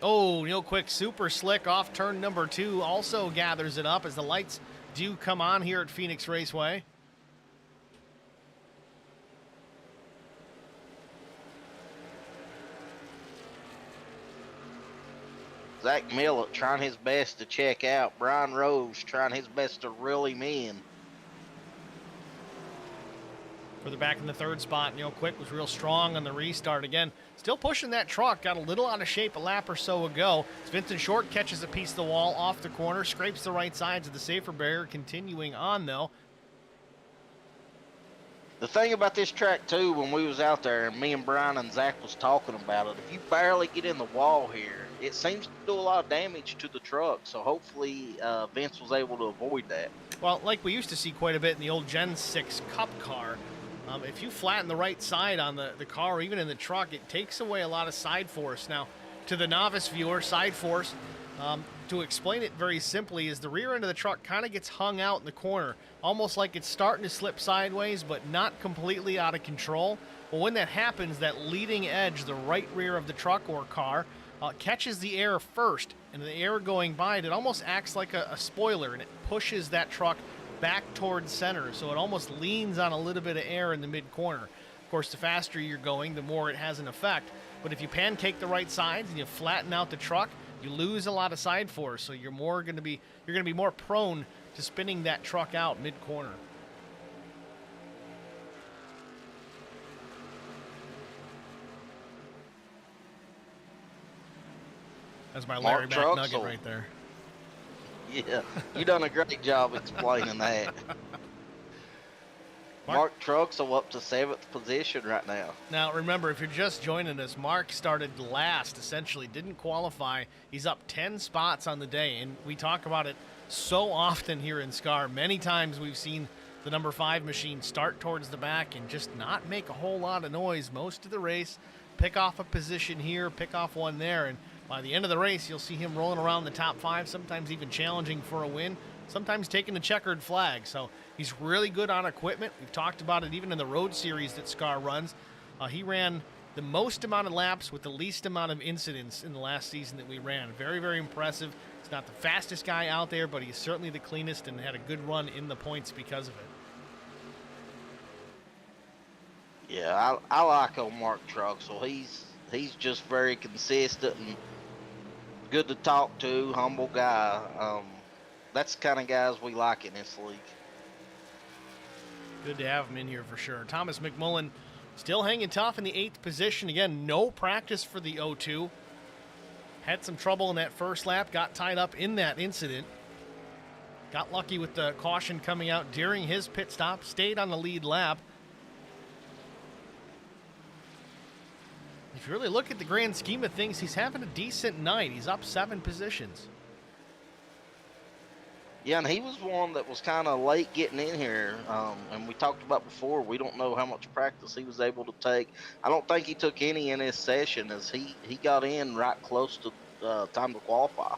Oh, Neil Quick, super slick off turn number 2. Also gathers it up as the lights do come on here at Phoenix Raceway. Zach Millett trying his best to check out. Brian Rose trying his best to reel him in. Further back in the 3rd spot, Neil Quick was real strong on the restart again. Still pushing that truck, got a little out of shape a lap or so ago. Vincent Short catches a piece of the wall off the corner, scrapes the right sides of the safer barrier, continuing on though. The thing about this track too, when we was out there and me and Brian and Zach was talking about it, if you barely get in the wall here, it seems to do a lot of damage to the truck. So hopefully Vince was able to avoid that. Well, like we used to see quite a bit in the old Gen 6 Cup car, if you flatten the right side on the car or even in the truck, it takes away a lot of side force. Now, to the novice viewer, side force, to explain it very simply, is the rear end of the truck kind of gets hung out in the corner, almost like it's starting to slip sideways, but not completely out of control. Well, when that happens, that leading edge, the right rear of the truck or car, catches the air first, and the air going by it, it almost acts like a spoiler, and it pushes that truck back towards center, so it almost leans on a little bit of air in the mid-corner. Of course, the faster you're going, the more it has an effect, but if you pancake the right sides and you flatten out the truck, you lose a lot of side force, so you're going to be more prone to spinning that truck out mid-corner. That's my Larry Mack nugget right there. Yeah, you done a great job explaining that. Mark Truxell up to 7th position right now. Now, remember, if you're just joining us, Mark started last, essentially, didn't qualify. He's up 10 spots on the day, and we talk about it so often here in SCAR. Many times we've seen the number 5 machine start towards the back and just not make a whole lot of noise most of the race, pick off a position here, pick off one there, and by the end of the race, you'll see him rolling around the top 5, sometimes even challenging for a win, sometimes taking the checkered flag. So he's really good on equipment. We've talked about it even in the road series that SCAR runs. He ran the most amount of laps with the least amount of incidents in the last season that we ran. Very, very impressive. He's not the fastest guy out there, but he's certainly the cleanest and had a good run in the points because of it. Yeah, I like old Mark Truxell. He's just very consistent and good to talk to, humble guy. That's the kind of guys we like in this league. Good to have him in here for sure. Thomas McMullen still hanging tough in the 8th position. Again, no practice for the 0-2. Had some trouble in that first lap, got tied up in that incident. Got lucky with the caution coming out during his pit stop, stayed on the lead lap. If you really look at the grand scheme of things, he's having a decent night. He's up 7 positions. Yeah, and he was one that was kind of late getting in here. And we talked about before, we don't know how much practice he was able to take. I don't think he took any in his session, as he got in right close to time to qualify.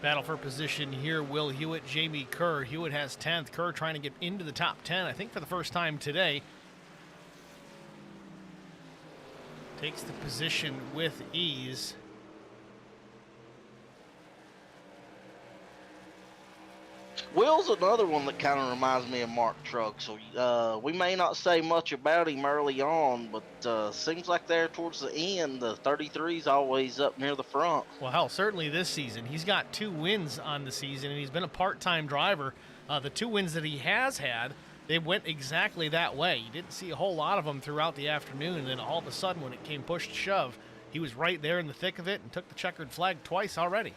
Battle for position here, Will Hewitt, Jamie Kerr. Hewitt has 10th. Kerr trying to get into the top 10, I think for the first time today. Takes the position with ease. Will's another one that kind of reminds me of Mark Truxell. We may not say much about him early on, but seems like there towards the end, the 33's always up near the front. Well, hell, certainly this season. He's got 2 wins on the season, and he's been a part-time driver. The 2 wins that he has had, they went exactly that way. You didn't see a whole lot of them throughout the afternoon, and then all of a sudden when it came push to shove, he was right there in the thick of it and took the checkered flag twice already.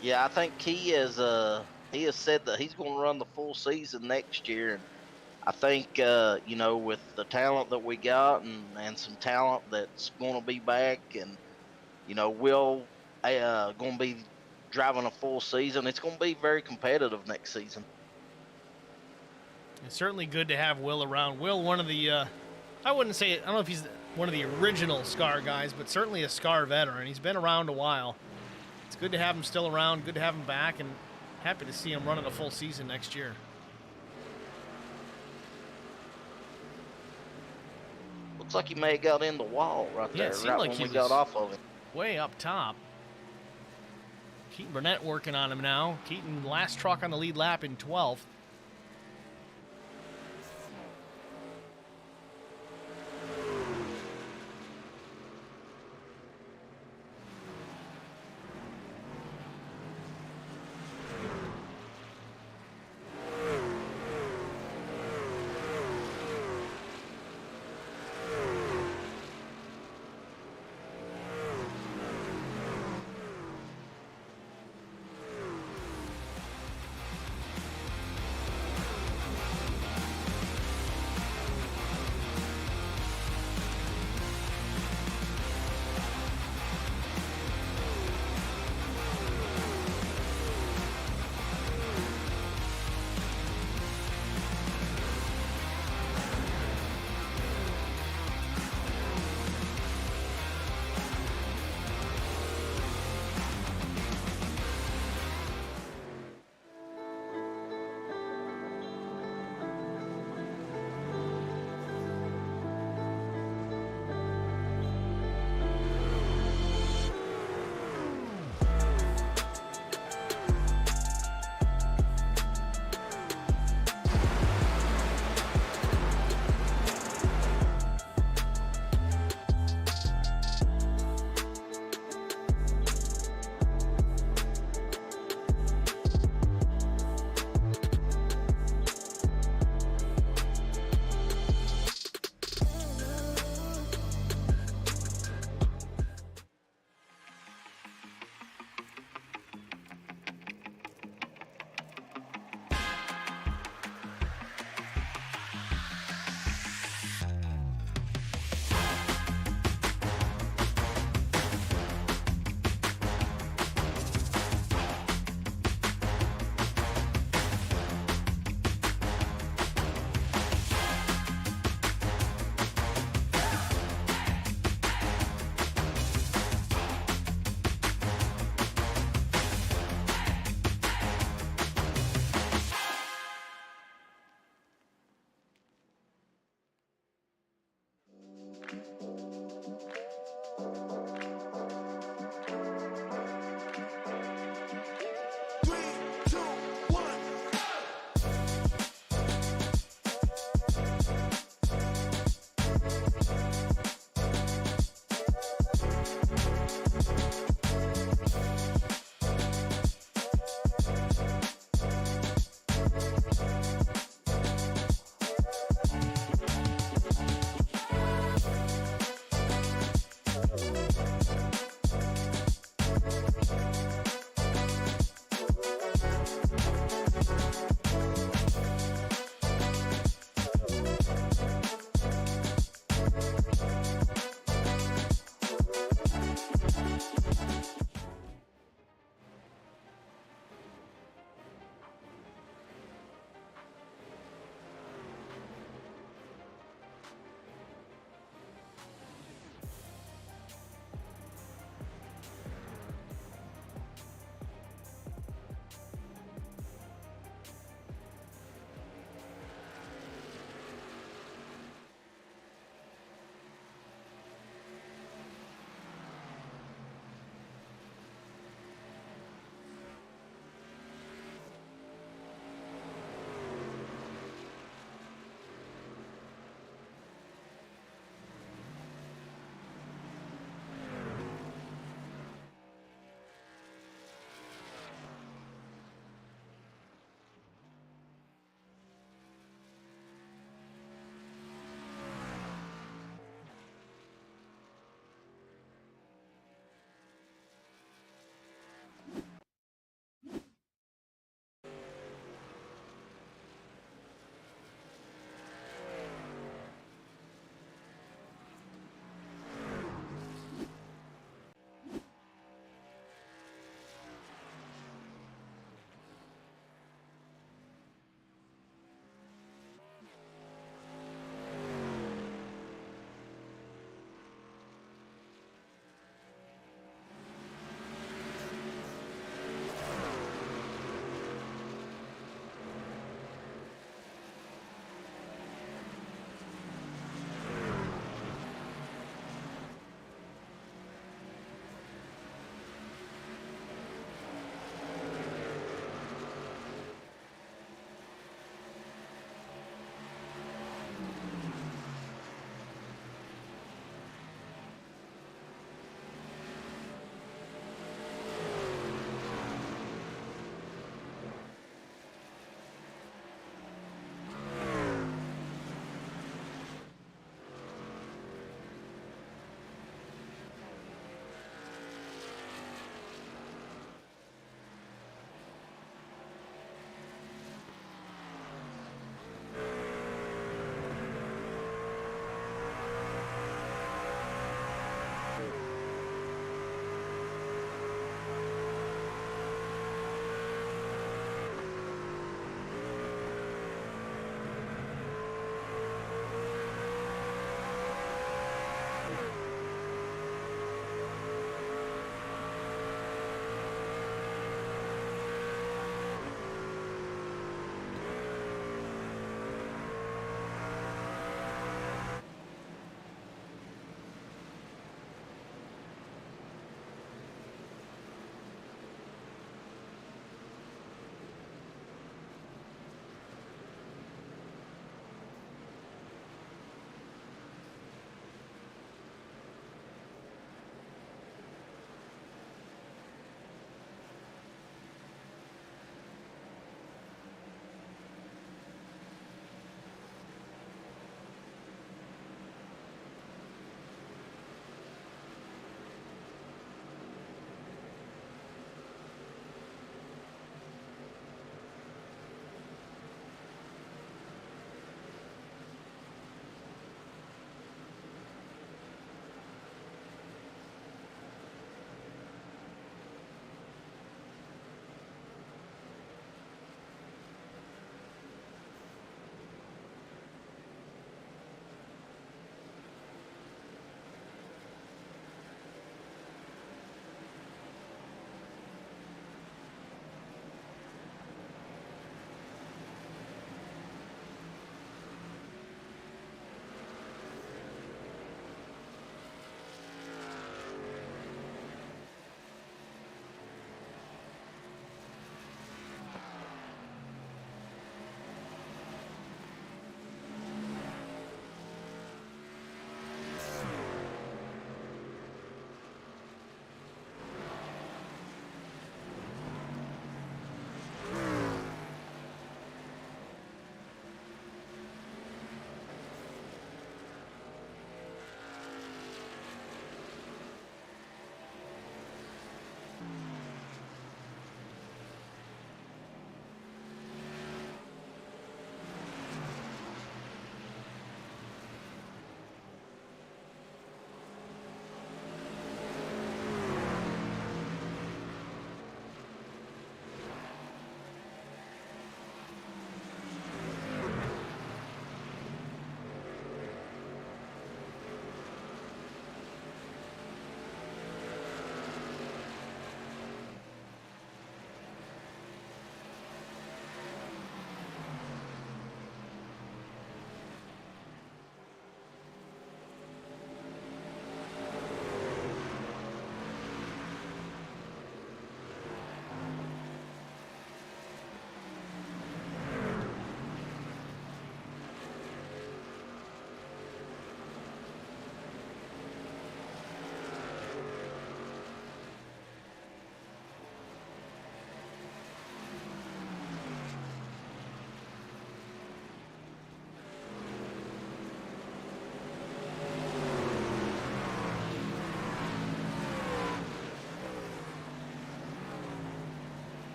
Yeah, I think he has said that he's going to run the full season next year. And I think, with the talent that we got and some talent that's going to be back, and, Will going to be driving a full season, it's going to be very competitive next season. It's certainly good to have Will around. Will, one of the, I wouldn't say, I don't know if he's one of the original SCAR guys, but certainly a SCAR veteran. He's been around a while. It's good to have him still around, good to have him back, and happy to see him running a full season next year. Looks like he may have got in the wall right there, it seemed right like when he we got was off of him. way up top. Keaton Burnett working on him now. Keaton, last truck on the lead lap in 12th.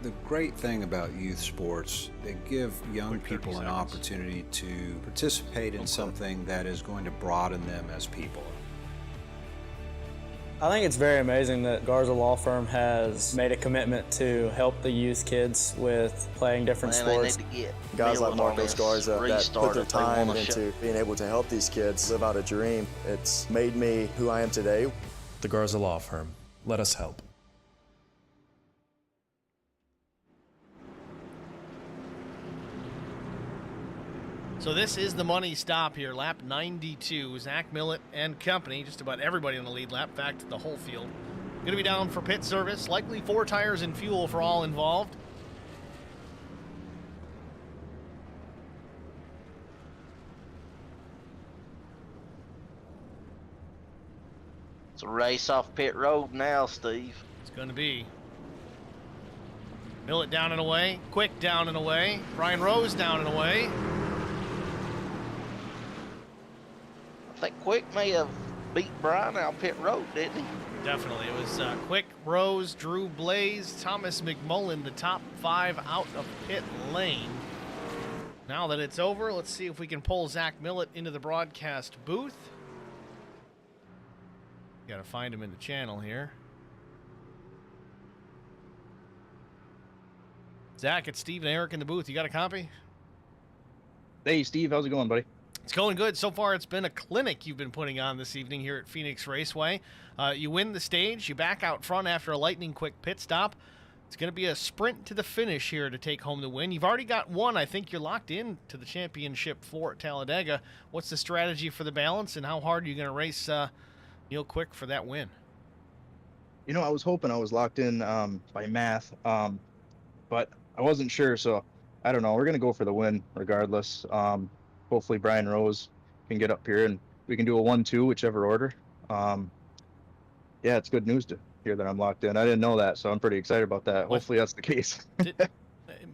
The great thing about youth sports, they give young people an opportunity to participate in something that is going to broaden them as people. I think it's very amazing that Garza Law Firm has made a commitment to help the youth kids with playing different sports. They need to get Guys like Miller on Marcos this Garza that restart put their if they wanna time into being able to help these kids live out a dream. It's made me who I am today. The Garza Law Firm. Let us help. So this is the money stop here, lap 92. Zach Millett and company, just about everybody on the lead lap, in fact, the whole field. Going to be down for pit service, likely 4 tires and fuel for all involved. It's a race off pit road now, Steve. It's going to be. Millett down and away, Quick down and away, Brian Rose down and away. I think Quick may have beat Brian out pit road, didn't he? Definitely. It was Quick, Rose, Drew Blaze, Thomas McMullen, the top 5 out of pit lane. Now that it's over, let's see if we can pull Zach Millett into the broadcast booth. Got to find him in the channel here. Zach, it's Steve and Eric in the booth. You got a copy? Hey, Steve. How's it going, buddy? It's going good. So far, it's been a clinic you've been putting on this evening here at Phoenix Raceway. You win the stage. You back out front after a lightning quick pit stop. It's going to be a sprint to the finish here to take home the win. You've already got one. I think you're locked in to the championship for at Talladega. What's the strategy for the balance, and how hard are you going to race Neil Quick for that win? You know, I was hoping I was locked in by math, but I wasn't sure, so I don't know. We're going to go for the win regardless. Hopefully Brian Rose can get up here and we can do a 1-2, whichever order. Yeah, it's good news to hear that I'm locked in. I didn't know that, so I'm pretty excited about that. Hopefully that's the case.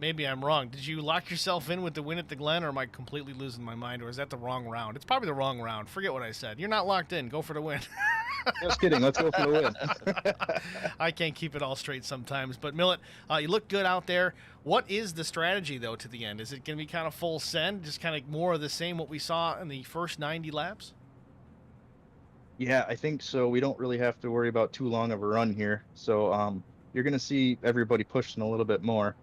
Maybe I'm wrong. Did you lock yourself in with the win at the Glen, or am I completely losing my mind, or is that the wrong round? It's probably the wrong round. Forget what I said. You're not locked in. Go for the win. Just kidding. Let's go for the win. I can't keep it all straight sometimes. But, Millett, you look good out there. What is the strategy, though, to the end? Is it going to be kind of full send, just kind of more of the same what we saw in the first 90 laps? Yeah, I think so. We don't really have to worry about too long of a run here. So you're going to see everybody pushing a little bit more.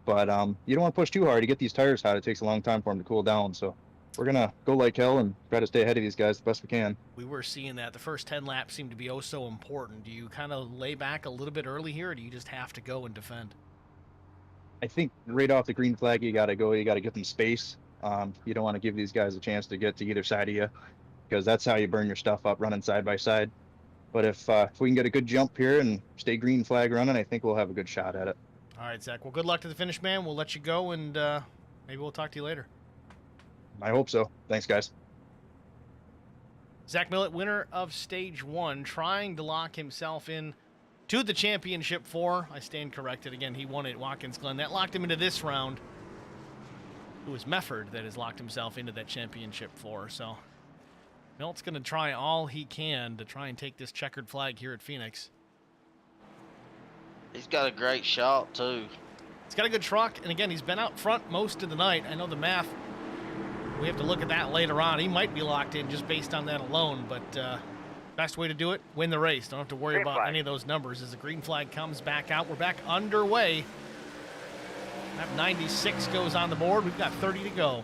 But you don't want to push too hard. To get these tires hot, it takes a long time for them to cool down. So we're going to go like hell and try to stay ahead of these guys the best we can. We were seeing that. The first 10 laps seem to be oh so important. Do you kind of lay back a little bit early here, or do you just have to go and defend? I think right off the green flag, you got to go. You got to give them space. You don't want to give these guys a chance to get to either side of you, because that's how you burn your stuff up, running side by side. But if we can get a good jump here and stay green flag running, I think we'll have a good shot at it. All right, Zach. Well, good luck to the finish, man. We'll let you go, and maybe we'll talk to you later. I hope so. Thanks, guys. Zach Millett, winner of Stage 1, trying to lock himself in to the Championship 4. I stand corrected. Again, he won at Watkins Glen. That locked him into this round. It was Mefford that has locked himself into that Championship 4. So Millett's going to try all he can to try and take this checkered flag here at Phoenix. He's got a great shot, too. He's got a good truck, and again, he's been out front most of the night. I know the math, we have to look at that later on. He might be locked in just based on that alone, but best way to do it, win the race. Don't have to worry about any of those numbers as the green flag comes back out. We're back underway. Lap 96 goes on the board. We've got 30 to go.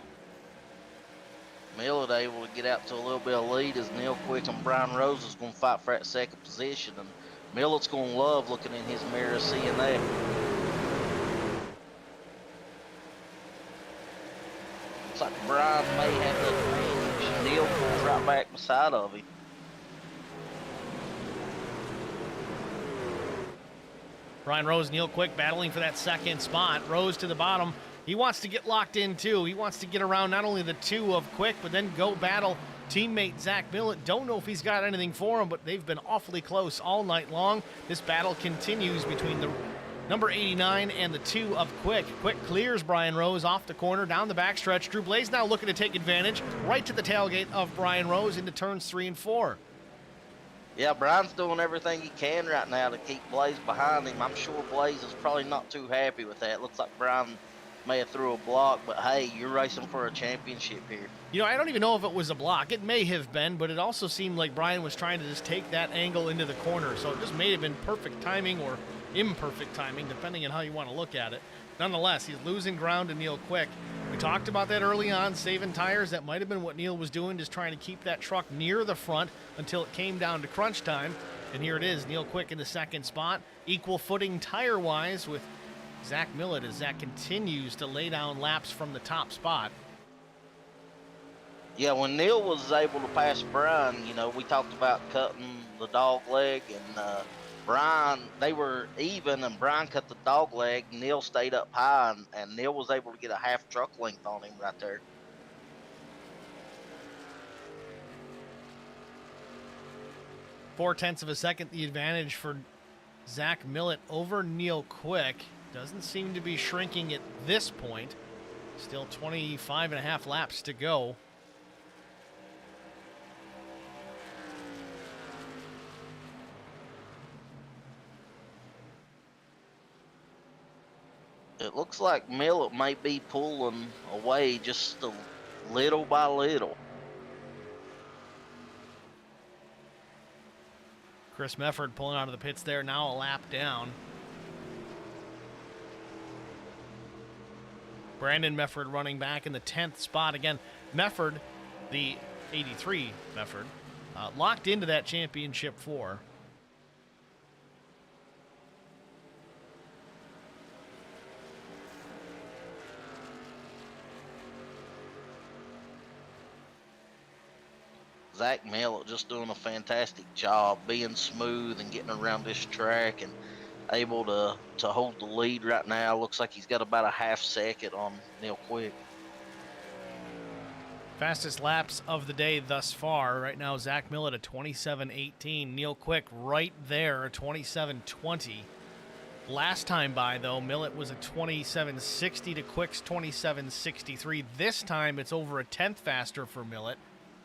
Millett able to get out to a little bit of lead as Neil Quick and Brian Rose is going to fight for that second position, and Millett's going to love looking in his mirror, seeing that. Looks like Brian may have the advantage. Neil comes right back beside of him. Brian Rose, Neil Quick battling for that second spot. Rose to the bottom. He wants to get locked in too. He wants to get around not only the 2 of Quick, but then go battle teammate Zach Millett. Don't know if he's got anything for him, but they've been awfully close all night long. This battle continues between the number 89 and the 2 of Quick. Quick clears Brian Rose off the corner, down the backstretch. Drew Blaze now looking to take advantage right to the tailgate of Brian Rose into turns 3 and 4. Yeah, Brian's doing everything he can right now to keep Blaze behind him. I'm sure Blaze is probably not too happy with that. Looks like Brian may have threw a block, but hey, you're racing for a championship here. You know, I don't even know if it was a block. It may have been, but it also seemed like Brian was trying to just take that angle into the corner. So it just may have been perfect timing or imperfect timing, depending on how you want to look at it. Nonetheless, he's losing ground to Neil Quick. We talked about that early on, saving tires. That might have been what Neil was doing, just trying to keep that truck near the front until it came down to crunch time. And here it is, Neil Quick in the second spot. Equal footing tire-wise with Zach Millett as Zach continues to lay down laps from the top spot. Yeah, when Neil was able to pass Brian, you know, we talked about cutting the dog leg, and Brian, they were even, and Brian cut the dog leg. Neil stayed up high, and Neil was able to get a half truck length on him right there. Four-tenths of a second the advantage for Zach Millett over Neil Quick. Doesn't seem to be shrinking at this point. Still 25 and a half laps to go. It looks like Millett may be pulling away just a little by little. Chris Mefford pulling out of the pits there, now a lap down. Brandon Mefford running back in the 10th spot. Again, Mefford, the 83 Mefford, locked into that championship four. Zach Millett just doing a fantastic job being smooth and getting around this track and able to hold the lead right now. Looks like he's got about a half second on Neil Quick. Fastest laps of the day thus far. Right now, Zach Millett at 27:18. Neil Quick right there at 27:20. Last time by, though, Millett was at 27:60 to Quick's 27:63. This time, it's over a tenth faster for Millett.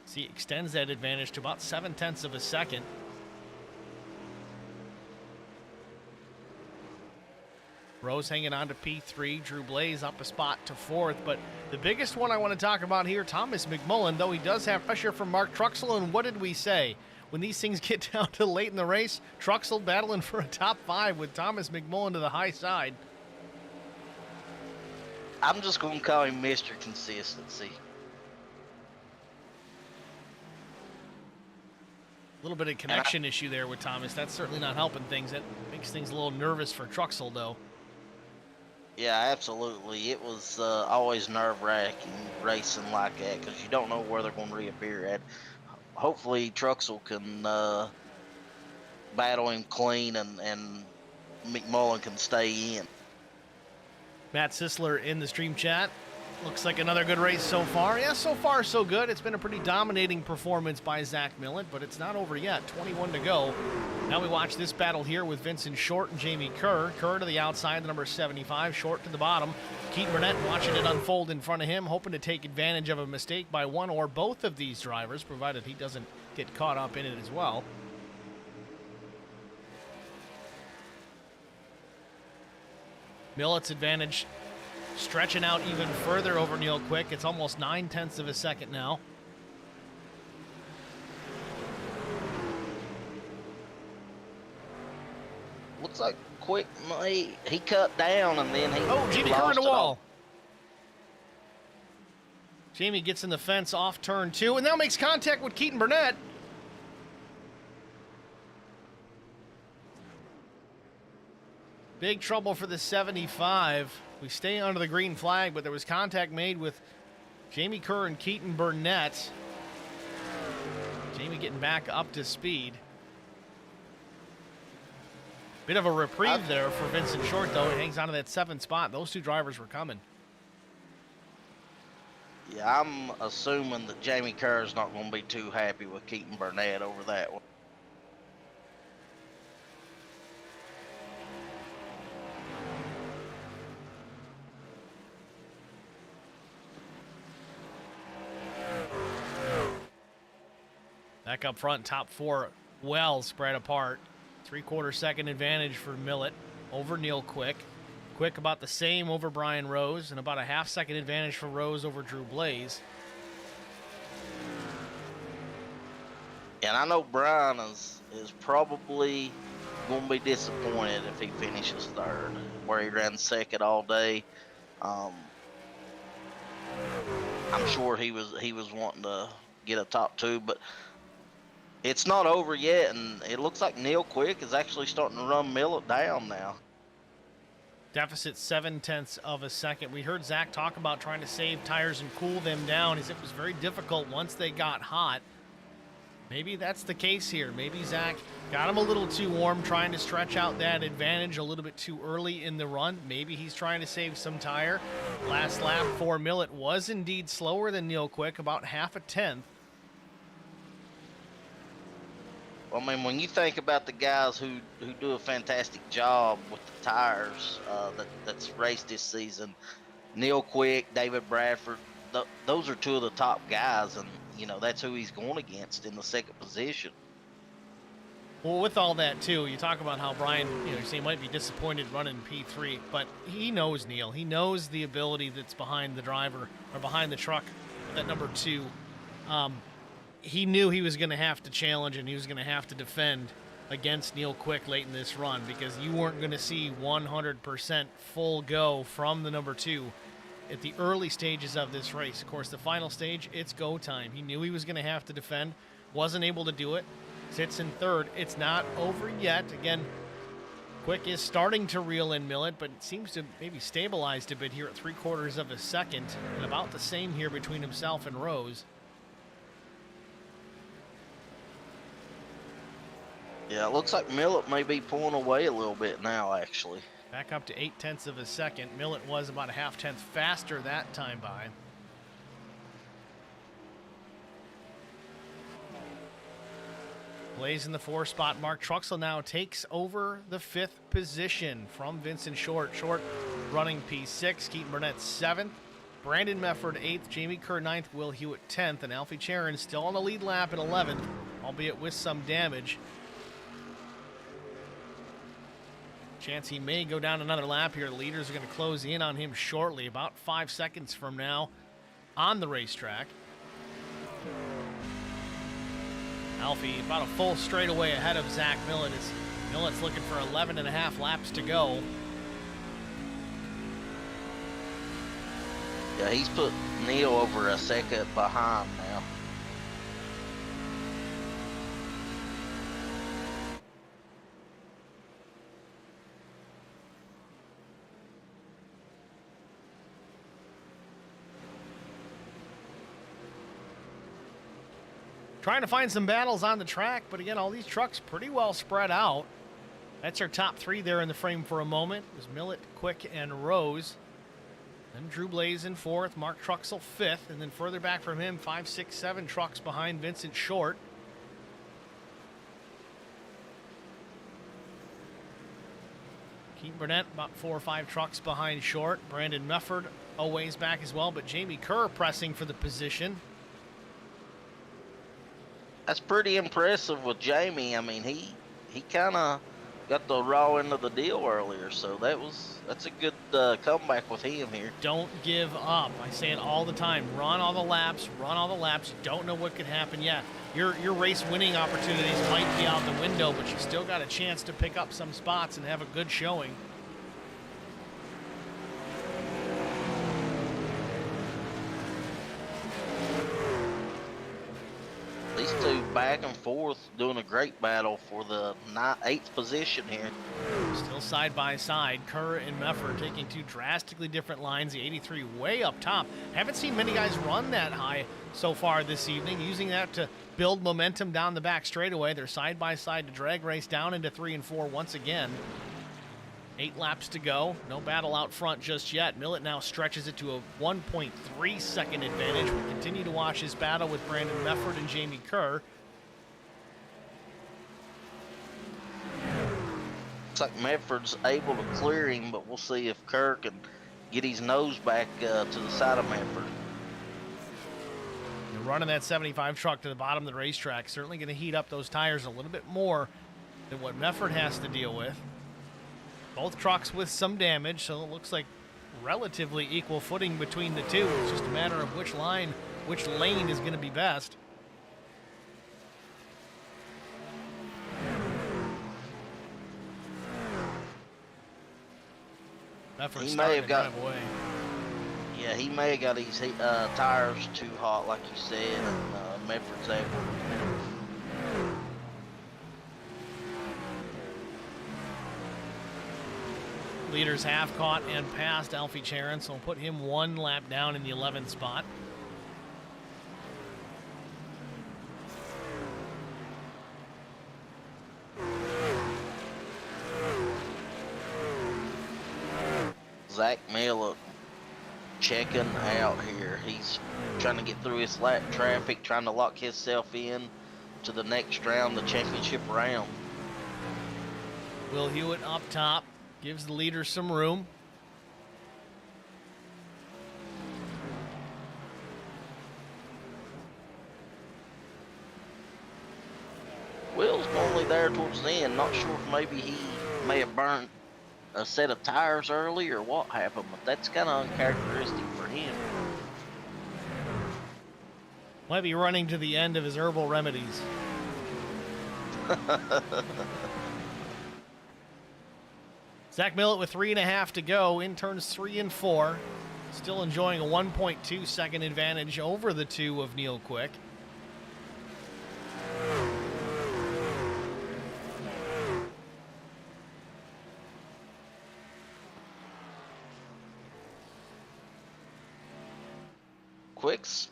So he extends that advantage to about 7/10 of a second. Rose hanging on to P3. Drew Blaze up a spot to fourth. But the biggest one I want to talk about here, Thomas McMullen, though he does have pressure from Mark Truxell. And what did we say? When these things get down to late in the race, Truxell battling for a top five with Thomas McMullen to the high side. I'm just going to call him Mr. Consistency. A little bit of connection issue there with Thomas. That's certainly not helping things. That makes things a little nervous for Truxell, though. Yeah, absolutely. It was always nerve-wracking racing like that because you don't know where they're going to reappear at. Hopefully, Truxell can battle him clean and McMullen can stay in. Matt Sisler in the stream chat. Looks like another good race so far. Yeah, so far so good. It's been a pretty dominating performance by Zach Millett, but it's not over yet. 21 to go. Now we watch this battle here with Vincent Short and Jamie Kerr. Kerr to the outside, the number 75. Short to the bottom. Keaton Burnett watching it unfold in front of him, hoping to take advantage of a mistake by one or both of these drivers, provided he doesn't get caught up in it as well. Millett's advantage stretching out even further over Neil Quick. It's almost 9/10 of a second now. Looks like Quick, he cut down and then he Jamie Kerr in lost the it wall. all. Jamie gets in the fence off turn 2 and now makes contact with Keaton Burnett. Big trouble for the 75. We stay under the green flag, but there was contact made with Jamie Kerr and Keaton Burnett. Jamie getting back up to speed. Bit of a reprieve there for Vincent Short, though. He hangs on to that 7th spot. Those two drivers were coming. Yeah, I'm assuming that Jamie Kerr is not going to be too happy with Keaton Burnett over that one. Back up front, top 4 well spread apart. 3/4 second advantage for Millett over Neil Quick. Quick about the same over Brian Rose, and about a half-second advantage for Rose over Drew Blaze. And I know Brian is probably going to be disappointed if he finishes third, where he ran second all day. I'm sure he was wanting to get a top two, but it's not over yet, and it looks like Neil Quick is actually starting to run Millett down now. Deficit 0.7 of a second. We heard Zach talk about trying to save tires and cool them down, as it was very difficult once they got hot. Maybe that's the case here. Maybe Zach got him a little too warm, trying to stretch out that advantage a little bit too early in the run. Maybe he's trying to save some tire. Last lap for Millett was indeed slower than Neil Quick, about 0.5. Well, I mean, when you think about the guys who do a fantastic job with the tires that's raced this season, Neil Quick, David Bradford, those are two of the top guys, and you know that's who he's going against in the second position. Well, with all that too, you talk about how Brian, you say he might be disappointed running P3, but he knows Neil. He knows the ability that's behind the driver or behind the truck, that number 2. He knew he was going to have to challenge and he was going to have to defend against Neil Quick late in this run, because you weren't going to see 100% full go from the number 2 at the early stages of this race. Of course, the final stage, it's go time. He knew he was going to have to defend, wasn't able to do it, sits in third. It's not over yet. Again, Quick is starting to reel in Millett, but it seems to maybe stabilized a bit here at 3/4 of a second, and about the same here between himself and Rose. Yeah, it looks like Millett may be pulling away a little bit now, actually. Back up to 0.8 of a second. Millett was about a 0.5 faster that time by. Blaze in the 4 spot. Mark Truxell now takes over the 5th position from Vincent Short. Short running P6. Keaton Burnett 7th. Brandon Mefford 8th. Jamie Kerr 9th. Will Hewitt 10th. And Alfie Charon still on the lead lap at 11th, albeit with some damage. Chance he may go down another lap here. The leaders are going to close in on him shortly, about 5 seconds from now on the racetrack. Alfie about a full straightaway ahead of Zach Millett, as Millett's looking for 11.5 laps to go. Yeah, he's put Neil over a second behind now. Trying to find some battles on the track, but again, all these trucks pretty well spread out. That's our top 3 there in the frame for a moment. It was Millett, Quick, and Rose. Then Drew Blaze in 4th, Mark Truxell 5th, and then further back from him, 5, 6, 7 trucks behind Vincent Short. Keaton Burnett about 4 or 5 trucks behind Short. Brandon Mefford a ways back as well, but Jamie Kerr pressing for the position. That's pretty impressive with Jamie. I mean, he kind of got the raw end of the deal earlier, so that's a good comeback with him here. Don't give up. I say it all the time. Run all the laps. Run all the laps. You don't know what could happen yet. Your race winning opportunities might be out the window, but you still got a chance to pick up some spots and have a good showing. These two back and forth doing a great battle for the 8th position here. Still side by side, Kerr and Mefford taking 2 drastically different lines. The 83 way up top. Haven't seen many guys run that high so far this evening, using that to build momentum down the back straightaway. They're side by side to drag race down into 3 and 4 once again. 8 laps to go. No battle out front just yet. Millett now stretches it to a 1.3 second advantage. We continue to watch his battle with Brandon Mefford and Jamie Kerr. Looks like Medford's able to clear him, but we'll see if Kerr can get his nose back to the side of Medford. running that 75 truck to the bottom of the racetrack. Certainly going to heat up those tires a little bit more than what Mefford has to deal with. Both trucks with some damage, so it looks like relatively equal footing between the two. It's just a matter of which lane is going to be best. Mefford starting to drive away. Yeah, he may have got his tires too hot, like you said, and Medford's able to. Leaders half caught and passed Alfie Charon, so we'll put him one lap down in the 11th spot. Zach Miller checking out here. He's trying to get through his lap traffic, trying to lock himself in to the next round, the championship round. Will Hewitt up top, gives the leader some room. Will's normally there towards the end. Not sure if maybe he may have burnt a set of tires early or what happened, but that's kind of uncharacteristic for him. Might be running to the end of his herbal remedies. Zach Millett with 3.5 to go in turns 3 and 4. Still enjoying a 1.2 second advantage over the two of Neil Quick. Quick's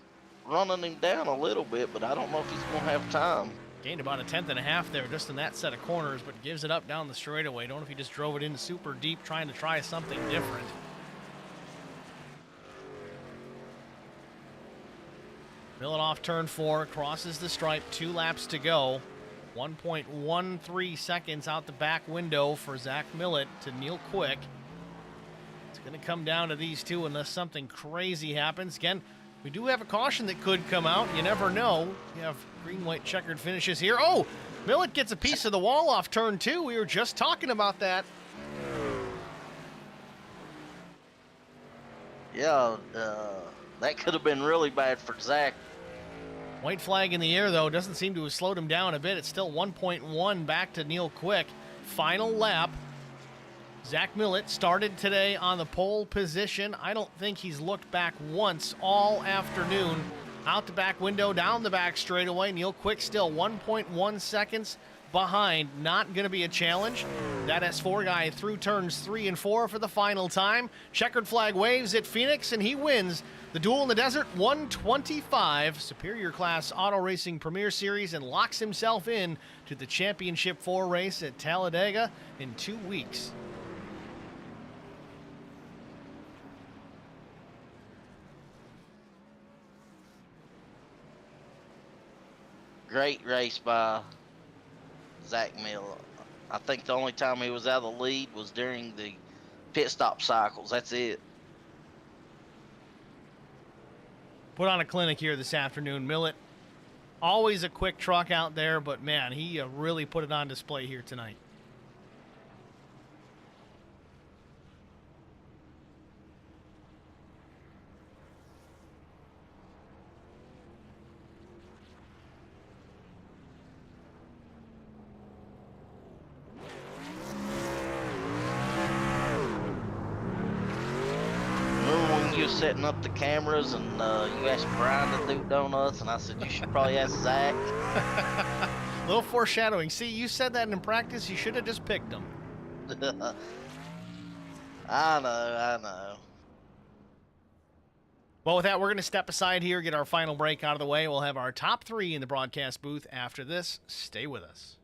running him down a little bit, but I don't know if he's going to have time. Gained about a 10.5 there just in that set of corners, but gives it up down the straightaway. Don't know if he just drove it in super deep trying to try something different. Millett off turn 4, crosses the stripe, 2 laps to go. 1.13 seconds out the back window for Zach Millett to Neil Quick. It's going to come down to these two unless something crazy happens. Again, we do have a caution that could come out. You never know. You have green-white checkered finishes here. Oh, Millett gets a piece of the wall off turn 2. We were just talking about that. Yeah, that could have been really bad for Zach. White flag in the air, though, doesn't seem to have slowed him down a bit. It's still 1.1 back to Neil Quick. Final lap. Zach Millett started today on the pole position. I don't think he's looked back once all afternoon. Out the back window, down the back straightaway. Neil Quick still 1.1 seconds behind. Not going to be a challenge. That S4 guy through turns 3 and 4 for the final time. Checkered flag waves at Phoenix, and he wins the Duel in the Desert 125 Superior Class Auto Racing Premier Series and locks himself in to the Championship 4 race at Talladega in 2 weeks. Great race by Zach Miller. I think the only time he was out of the lead was during the pit stop cycles. That's it. Put on a clinic here this afternoon. Millett, always a quick truck out there, but man, he really put it on display here tonight. Setting up the cameras and you asked Brian to do donuts, and I said you should probably ask Zach. A little foreshadowing. See, you said that in practice. You should have just picked them. I know. Well, with that, we're going to step aside here, get our final break out of the way. We'll have our top 3 in the broadcast booth after this. Stay with us.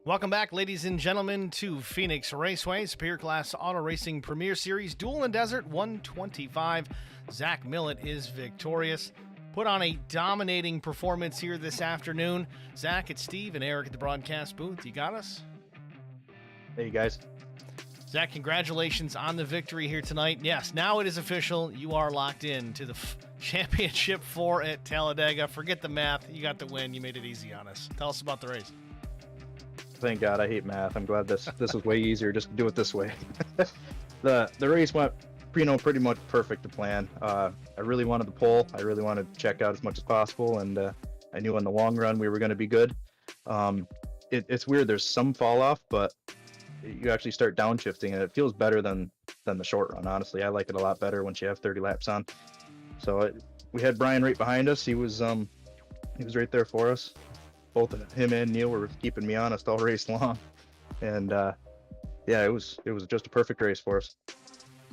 Welcome back, ladies and gentlemen, to Phoenix Raceway, Superior Class Auto Racing Premier Series, Duel and Desert 125. Zach Millett is victorious. Put on a dominating performance here this afternoon. Zach, it's Steve and Eric at the broadcast booth. You got us? Hey, guys. Zach, congratulations on the victory here tonight. Yes, now it is official. You are locked in to the Championship 4 at Talladega. Forget the math. You got the win. You made it easy on us. Tell us about the race. Thank God, I hate math. I'm glad this was way easier just to do it this way. The race went pretty much perfect to plan. I really wanted the pole. I really wanted to check out as much as possible, and I knew in the long run we were going to be good. It's weird. There's some fall off, but you actually start downshifting, and it feels better than the short run. Honestly, I like it a lot better once you have 30 laps on. So we had Brian right behind us. He was right there for us. Both him and Neil were keeping me honest all race long, and yeah, it was just a perfect race for us.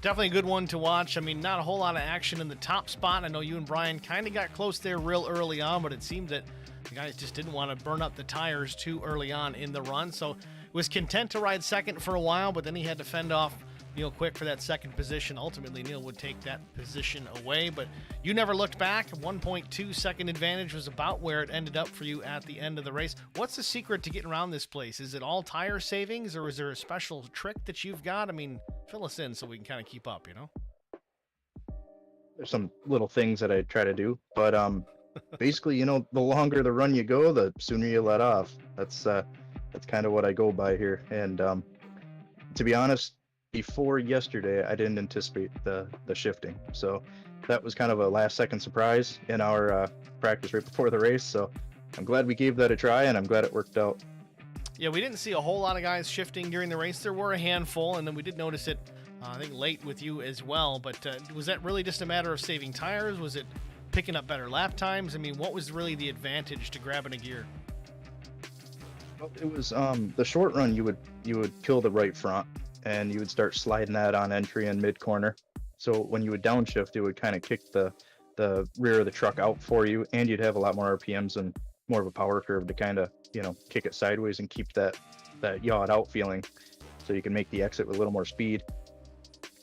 Definitely a good one to watch. I mean, not a whole lot of action in the top spot. I know you and Brian kind of got close there real early on, but it seemed that the guys just didn't want to burn up the tires too early on in the run. So was content to ride second for a while, but then he had to fend off Neil Quick for that second position. Ultimately, Neil would take that position away, but you never looked back. 1.2 second advantage was about where it ended up for you at the end of the race. What's the secret to getting around this place? Is it all tire savings, or is there a special trick that you've got? I mean, fill us in so we can kind of keep up, you know? There's some little things that I try to do, but basically, the longer the run you go, the sooner you let off. That's kind of what I go by here. And to be honest, before yesterday, I didn't anticipate the shifting, so that was kind of a last second surprise in our practice right before the race. So I'm glad we gave that a try, and I'm glad it worked out. Yeah, we didn't see a whole lot of guys shifting during the race. There were a handful, and then we did notice it, I think, late with you as well. But was that really just a matter of saving tires? Was it picking up better lap times? I mean, what was really the advantage to grabbing a gear? Well, it was the short run. You would kill the right front, and you would start sliding that on entry and mid corner. So when you would downshift, it would kind of kick the rear of the truck out for you, and you'd have a lot more RPMs and more of a power curve to kind of kick it sideways and keep that yawed out feeling, so you can make the exit with a little more speed.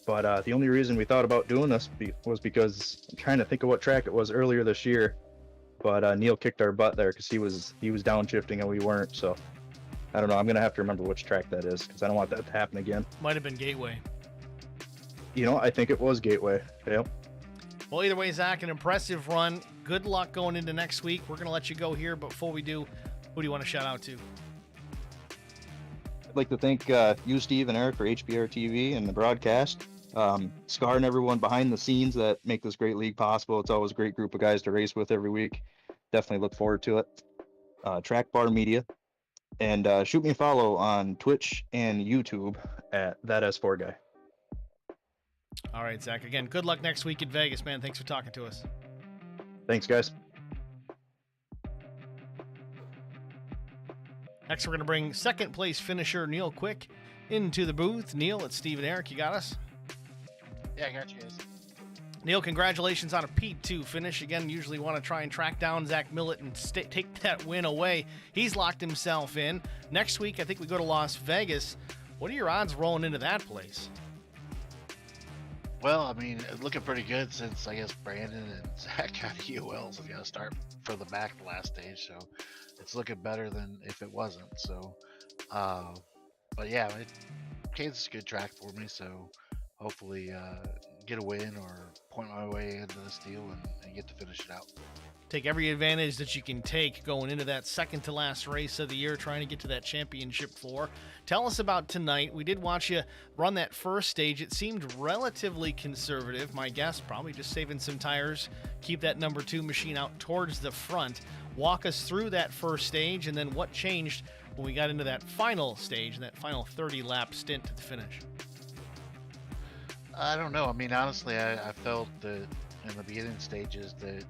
But the only reason we thought about doing this was because I'm trying to think of what track it was earlier this year. But Neil kicked our butt there because he was downshifting and we weren't. So I don't know. I'm gonna have to remember which track that is because I don't want that to happen again. Might have been Gateway. I think it was Gateway. Yeah. Well, either way, Zach, an impressive run. Good luck going into next week. We're going to let you go here, but before we do, who do you want to shout out to? I'd like to thank you, Steve, and Eric for HBR TV and the broadcast. Scar and everyone behind the scenes that make this great league possible. It's always a great group of guys to race with every week. Definitely look forward to it. Track Bar Media. And shoot me a follow on Twitch and YouTube at That S4 Guy. All right, Zach. Again, good luck next week in Vegas, man. Thanks for talking to us. Thanks, guys. Next, we're going to bring second place finisher Neil Quick into the booth. Neil, it's Steve and Eric. You got us? Yeah, I got you guys. Neil, congratulations on a P2 finish. Again, usually want to try and track down Zach Millett and take that win away. He's locked himself in. Next week, I think we go to Las Vegas. What are your odds rolling into that place? Well, I mean, looking pretty good since I guess Brandon and Zach got EOLs and got to start from the back the last stage. So it's looking better than if it wasn't. So, but yeah, Kansas is a good track for me. So hopefully get a win or point my way into this deal and get to finish it out. Take every advantage that you can take going into that second to last race of the year, trying to get to that championship floor. Tell us about tonight. We did watch you run that first stage. It seemed relatively conservative. My guess, probably just saving some tires, keep that number 2 machine out towards the front. Walk us through that first stage and then what changed when we got into that final stage, that final 30-lap stint to the finish. I don't know. I mean, honestly, I felt that in the beginning stages that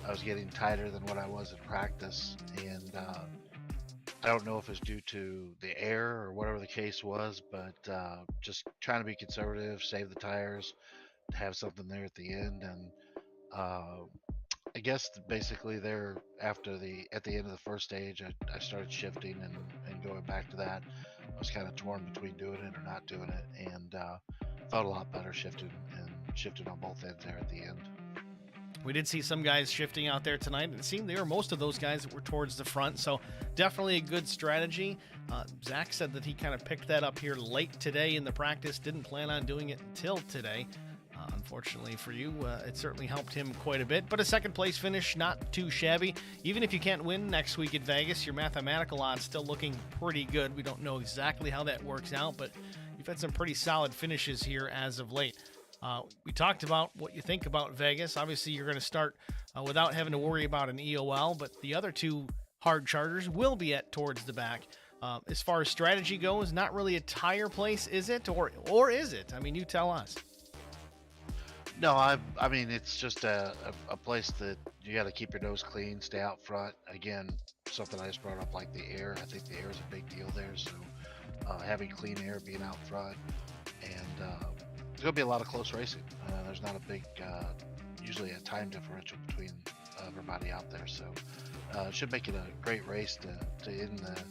I was getting tighter than what I was in practice, and I don't know if it's due to the air or whatever the case was, but just trying to be conservative, save the tires, to have something there at the end, and I guess basically there at the end of the first stage, I started shifting and and going back to that. I was kind of torn between doing it or not doing it, and felt a lot better shifting on both ends there at the end. We did see some guys shifting out there tonight, and it seemed they were most of those guys that were towards the front, so definitely a good strategy. Zach said that he kind of picked that up here late today in the practice, didn't plan on doing it until today. Unfortunately for you, it certainly helped him quite a bit, but a second place finish, not too shabby. Even if you can't win next week at Vegas, your mathematical odds still looking pretty good. We don't know exactly how that works out, but you've had some pretty solid finishes here as of late. We talked about what you think about Vegas. Obviously, you're going to start without having to worry about an EOL, but the other two hard charters will be at towards the back. As far as strategy goes, not really a tire place, is it? Or is it? I mean, you tell us. No, I mean, it's just a place that you got to keep your nose clean, stay out front. Again, something I just brought up, like the air. I think the air is a big deal there. So having clean air, being out front, and there's going to be a lot of close racing. There's not a big, usually a time differential between everybody out there. So it should make it a great race to end the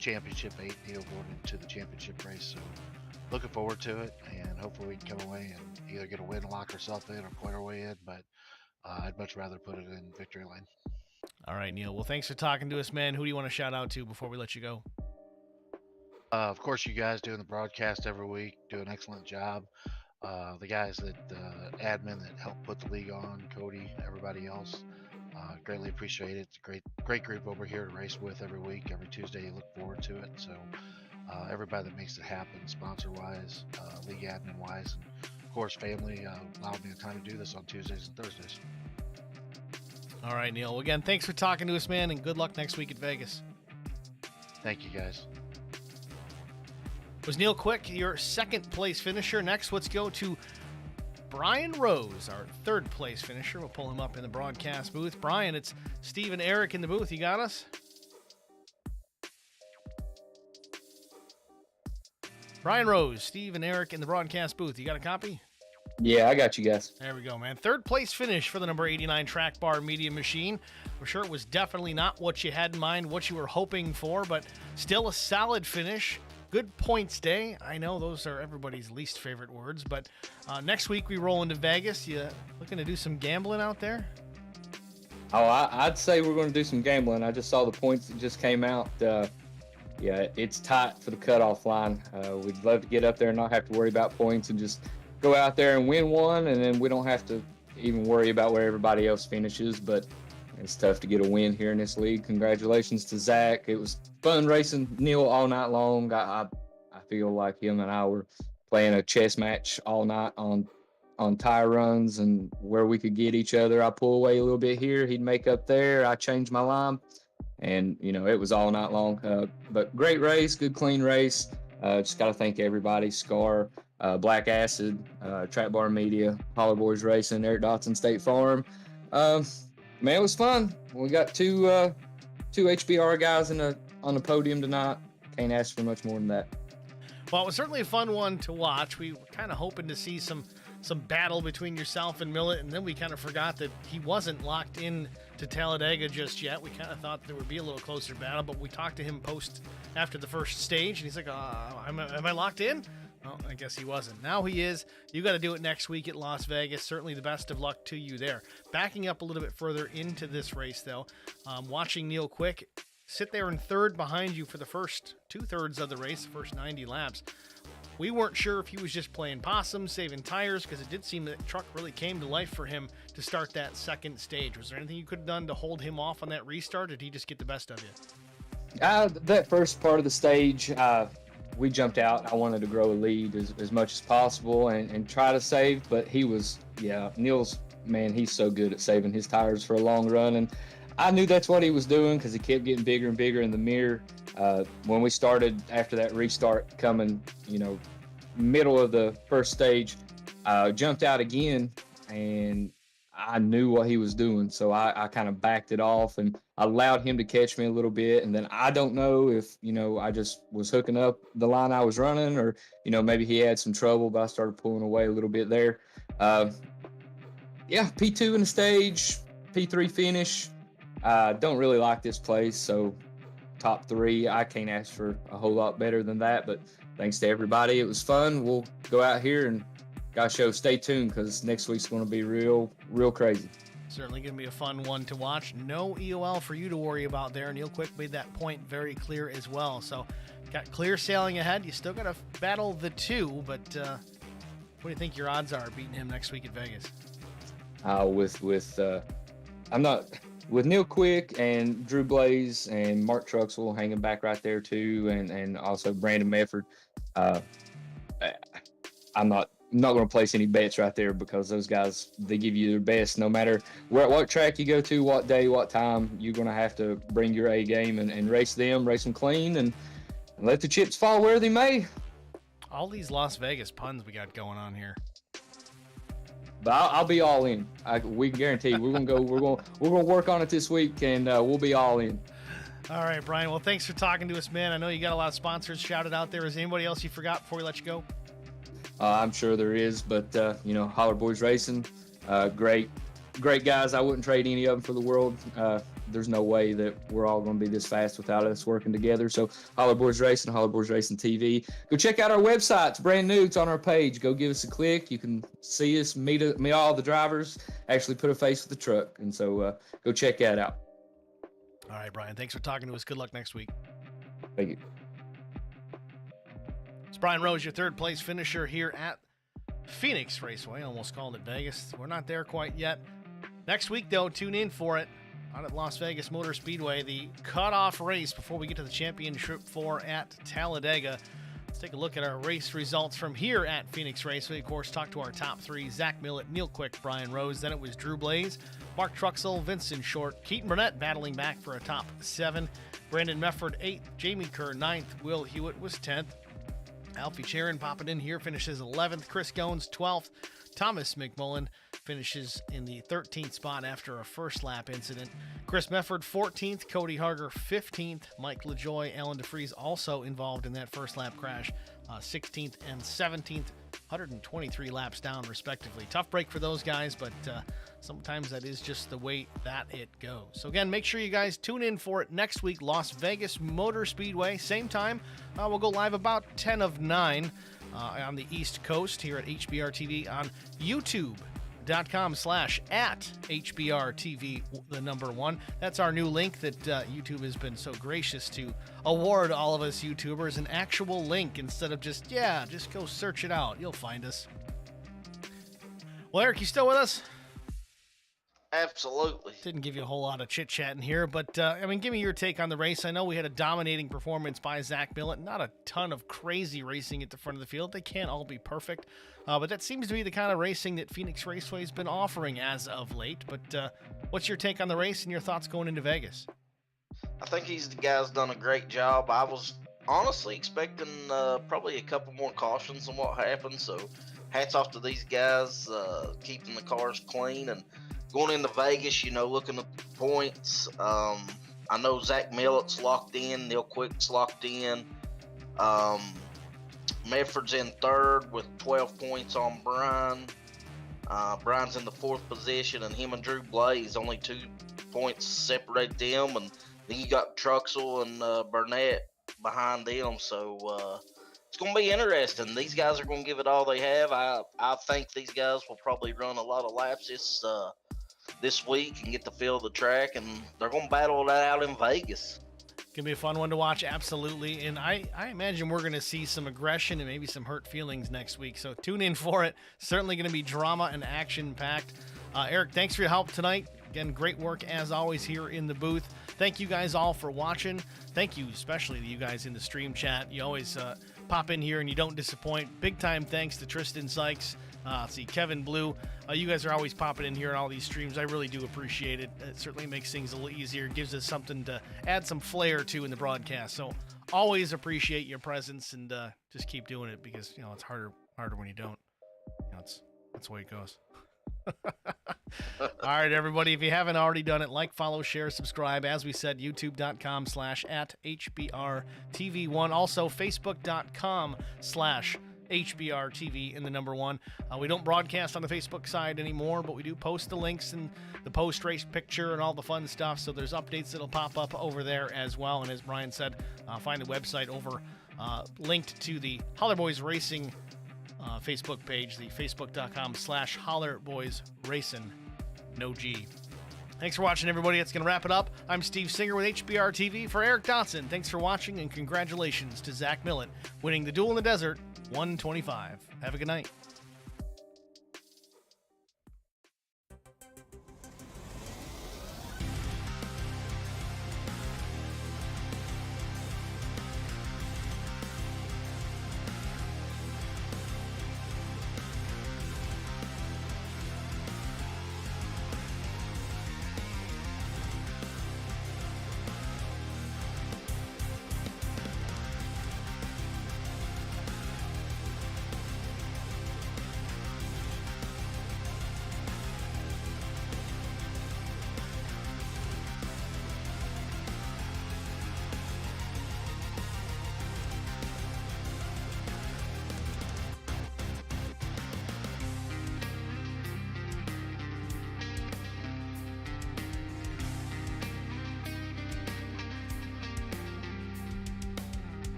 championship 8 deal going into the championship race. So looking forward to it, and hopefully we can come away and either get a win, lock ourselves in, or point our way in. But I'd much rather put it in victory lane. All right, Neil. Well, thanks for talking to us, man. Who do you want to shout out to before we let you go? Of course, you guys doing the broadcast every week do an excellent job. The guys admin that help put the league on, Cody, everybody else, greatly appreciate it. It's a great group over here to race with every week. Every Tuesday, you look forward to it. So everybody that makes it happen, sponsor-wise, league admin-wise, and of course, family allowed me the time to do this on Tuesdays and Thursdays. All right, Neil. Well, again, thanks for talking to us, man, and good luck next week at Vegas. Thank you, guys. Was Neil Quick your second place finisher? Next, let's go to Brian Rose, our third place finisher. We'll pull him up in the broadcast booth. Brian, it's Steve and Eric in the booth. You got us? Brian Rose, Steve and Eric in the broadcast booth. You got a copy? Yeah, I got you guys. There we go, man. Third place finish for the number 89 track bar medium machine. For sure it was definitely not what you had in mind, what you were hoping for, but still a solid finish. Good points day. I know those are everybody's least favorite words, but next week we roll into Vegas. You looking to do some gambling out there? Oh, I'd say we're going to do some gambling. I just saw the points that just came out. Yeah, it's tight for the cutoff line. We'd love to get up there and not have to worry about points and just go out there and win one, and then we don't have to even worry about where everybody else finishes. But it's tough to get a win here in this league. Congratulations to Zach. It was fun racing Neil all night long. I feel like him and I were playing a chess match all night on tire runs and where we could get each other. I pull away a little bit here, he'd make up there. I changed my line, and it was all night long. But great race, good clean race. Just got to thank everybody: Scar, Black Acid, Track Bar Media, Hollow Boys Racing, Eric Dotson State Farm. Man, it was fun. We got two HBR guys on the podium tonight. Can't ask for much more than that. Well, it was certainly a fun one to watch. We were kind of hoping to see some battle between yourself and Millet, and then we kind of forgot that he wasn't locked in to Talladega just yet. We kind of thought there would be a little closer battle, but we talked to him after the first stage, and he's like, am I locked in? Well, I guess he wasn't. Now he is. You got to do it next week at Las Vegas. Certainly the best of luck to you there. Backing up a little bit further into this race, though, watching Neil Quick sit there in third behind you for the first 2/3 of the race, the first 90 laps. We weren't sure if he was just playing possum, saving tires, because it did seem that the truck really came to life for him to start that second stage. Was there anything you could have done to hold him off on that restart, or did he just get the best of you? That first part of the stage, we jumped out. I wanted to grow a lead as much as possible and try to save, but Neil's, man, he's so good at saving his tires for a long run, and I knew that's what he was doing because he kept getting bigger and bigger in the mirror. When we started after that restart coming, middle of the first stage, jumped out again, and I knew what he was doing, so I kind of backed it off and allowed him to catch me a little bit. And then I don't know if, I just was hooking up the line I was running, or, maybe he had some trouble, but I started pulling away a little bit there. P2 in the stage, P3 finish. Don't really like this place, so top 3. I can't ask for a whole lot better than that, but thanks to everybody. It was fun. We'll go out here and gosh, stay tuned because next week's going to be real crazy. Certainly going to be a fun one to watch. No EOL for you to worry about there. Neil Quick made that point very clear as well. So got clear sailing ahead. You still got to battle the 2, but what do you think your odds are beating him next week at Vegas? With Neil Quick and Drew Blaze and Mark Truxell hanging back right there too, and also Brandon Medford, I'm not going to place any bets right there because those guys, they give you their best no matter what track you go to, what day, what time. You're going to have to bring your A game and race them clean and let the chips fall where they may. All these Las Vegas puns we got going on here. But I'll be all in. We can guarantee we're gonna go. We're gonna work on it this week, and we'll be all in. All right, Brian. Well, thanks for talking to us, man. I know you got a lot of sponsors shouted out there. Is there anybody else you forgot before we let you go? I'm sure there is, but Holler Boys Racing, great guys. I wouldn't trade any of them for the world. There's no way that we're all going to be this fast without us working together. So Holler Boys Racing, Holler Boys Racing TV. Go check out our website. It's brand new. It's on our page. Go give us a click. You can see us, meet all the drivers, actually put a face with the truck. And so go check that out. All right, Brian. Thanks for talking to us. Good luck next week. Thank you. It's Brian Rose, your third place finisher here at Phoenix Raceway. Almost called it Vegas. We're not there quite yet. Next week, though, tune in for it. Out at Las Vegas Motor Speedway, the cutoff race before we get to the Championship 4 at Talladega. Let's take a look at our race results from here at Phoenix Raceway. Of course, talk to our top 3, Zach Millett, Neil Quick, Brian Rose. Then it was Drew Blaze, Mark Truxell, Vincent Short, Keaton Burnett battling back for a top 7. Brandon Mefford, 8th. Jamie Kerr, 9th. Will Hewitt was 10th. Alfie Sharon popping in here, finishes 11th. Chris Goins, 12th. Thomas McMullen finishes in the 13th spot after a first lap incident. Chris Mefford, 14th. Cody Harger, 15th. Mike LaJoy, Alan DeFries also involved in that first lap crash, 16th and 17th. 123 laps down, respectively. Tough break for those guys, but sometimes that is just the way that it goes. So again, make sure you guys tune in for it next week, Las Vegas Motor Speedway. Same time. We'll go live about 10 of 9 on the East Coast here at HBR TV on youtube.com/@HBRTV, the number 1. That's our new link that YouTube has been so gracious to award all of us YouTubers, an actual link instead of just go search it out. You'll find us. Well, Eric, you still with us? Absolutely. Didn't give you a whole lot of chit-chat in here, but, give me your take on the race. I know we had a dominating performance by Zach Millett. Not a ton of crazy racing at the front of the field. They can't all be perfect, but that seems to be the kind of racing that Phoenix Raceway has been offering as of late. But what's your take on the race and your thoughts going into Vegas? I think the guy's done a great job. I was honestly expecting probably a couple more cautions than what happened, so hats off to these guys keeping the cars clean and going into Vegas, looking at the points. I know Zach Millett's locked in. Neil Quick's locked in. Medford's in 3rd with 12 points on Brian. Brian's in the 4th position, and him and Drew Blaze, only 2 points separate them. And then you got Truxell and Burnett behind them. So it's going to be interesting. These guys are going to give it all they have. I think these guys will probably run a lot of laps this week and get the feel of the track, and they're going to battle that out in Vegas. Gonna be a fun one to watch, absolutely. And I imagine we're gonna see some aggression and maybe some hurt feelings next week. So tune in for it. Certainly gonna be drama and action packed. Eric, thanks for your help tonight. Again, great work as always here in the booth. Thank you guys all for watching. Thank you, especially to you guys in the stream chat. You always pop in here and you don't disappoint. Big time thanks to Tristan Sykes. See Kevin Blue. You guys are always popping in here on all these streams. I really do appreciate it. It certainly makes things a little easier. It gives us something to add some flair to in the broadcast. So always appreciate your presence, and just keep doing it because it's harder when you don't. That's the way it goes. All right, everybody. If you haven't already done it, like, follow, share, subscribe. As we said, youtube.com/@HBRTV1. Also, Facebook.com/ HBR TV in the number 1. We don't broadcast on the Facebook side anymore, but we do post the links and the post-race picture and all the fun stuff, so there's updates that'll pop up over there as well. And as Brian said, find the website over linked to the Holler Boys Racing Facebook page, the facebook.com/HollerBoysRacing, no G. Thanks for watching, everybody. That's going to wrap it up. I'm Steve Singer with HBR TV. For Eric Dotson, thanks for watching, and congratulations to Zach Millett winning the Duel in the Desert 125. Have a good night.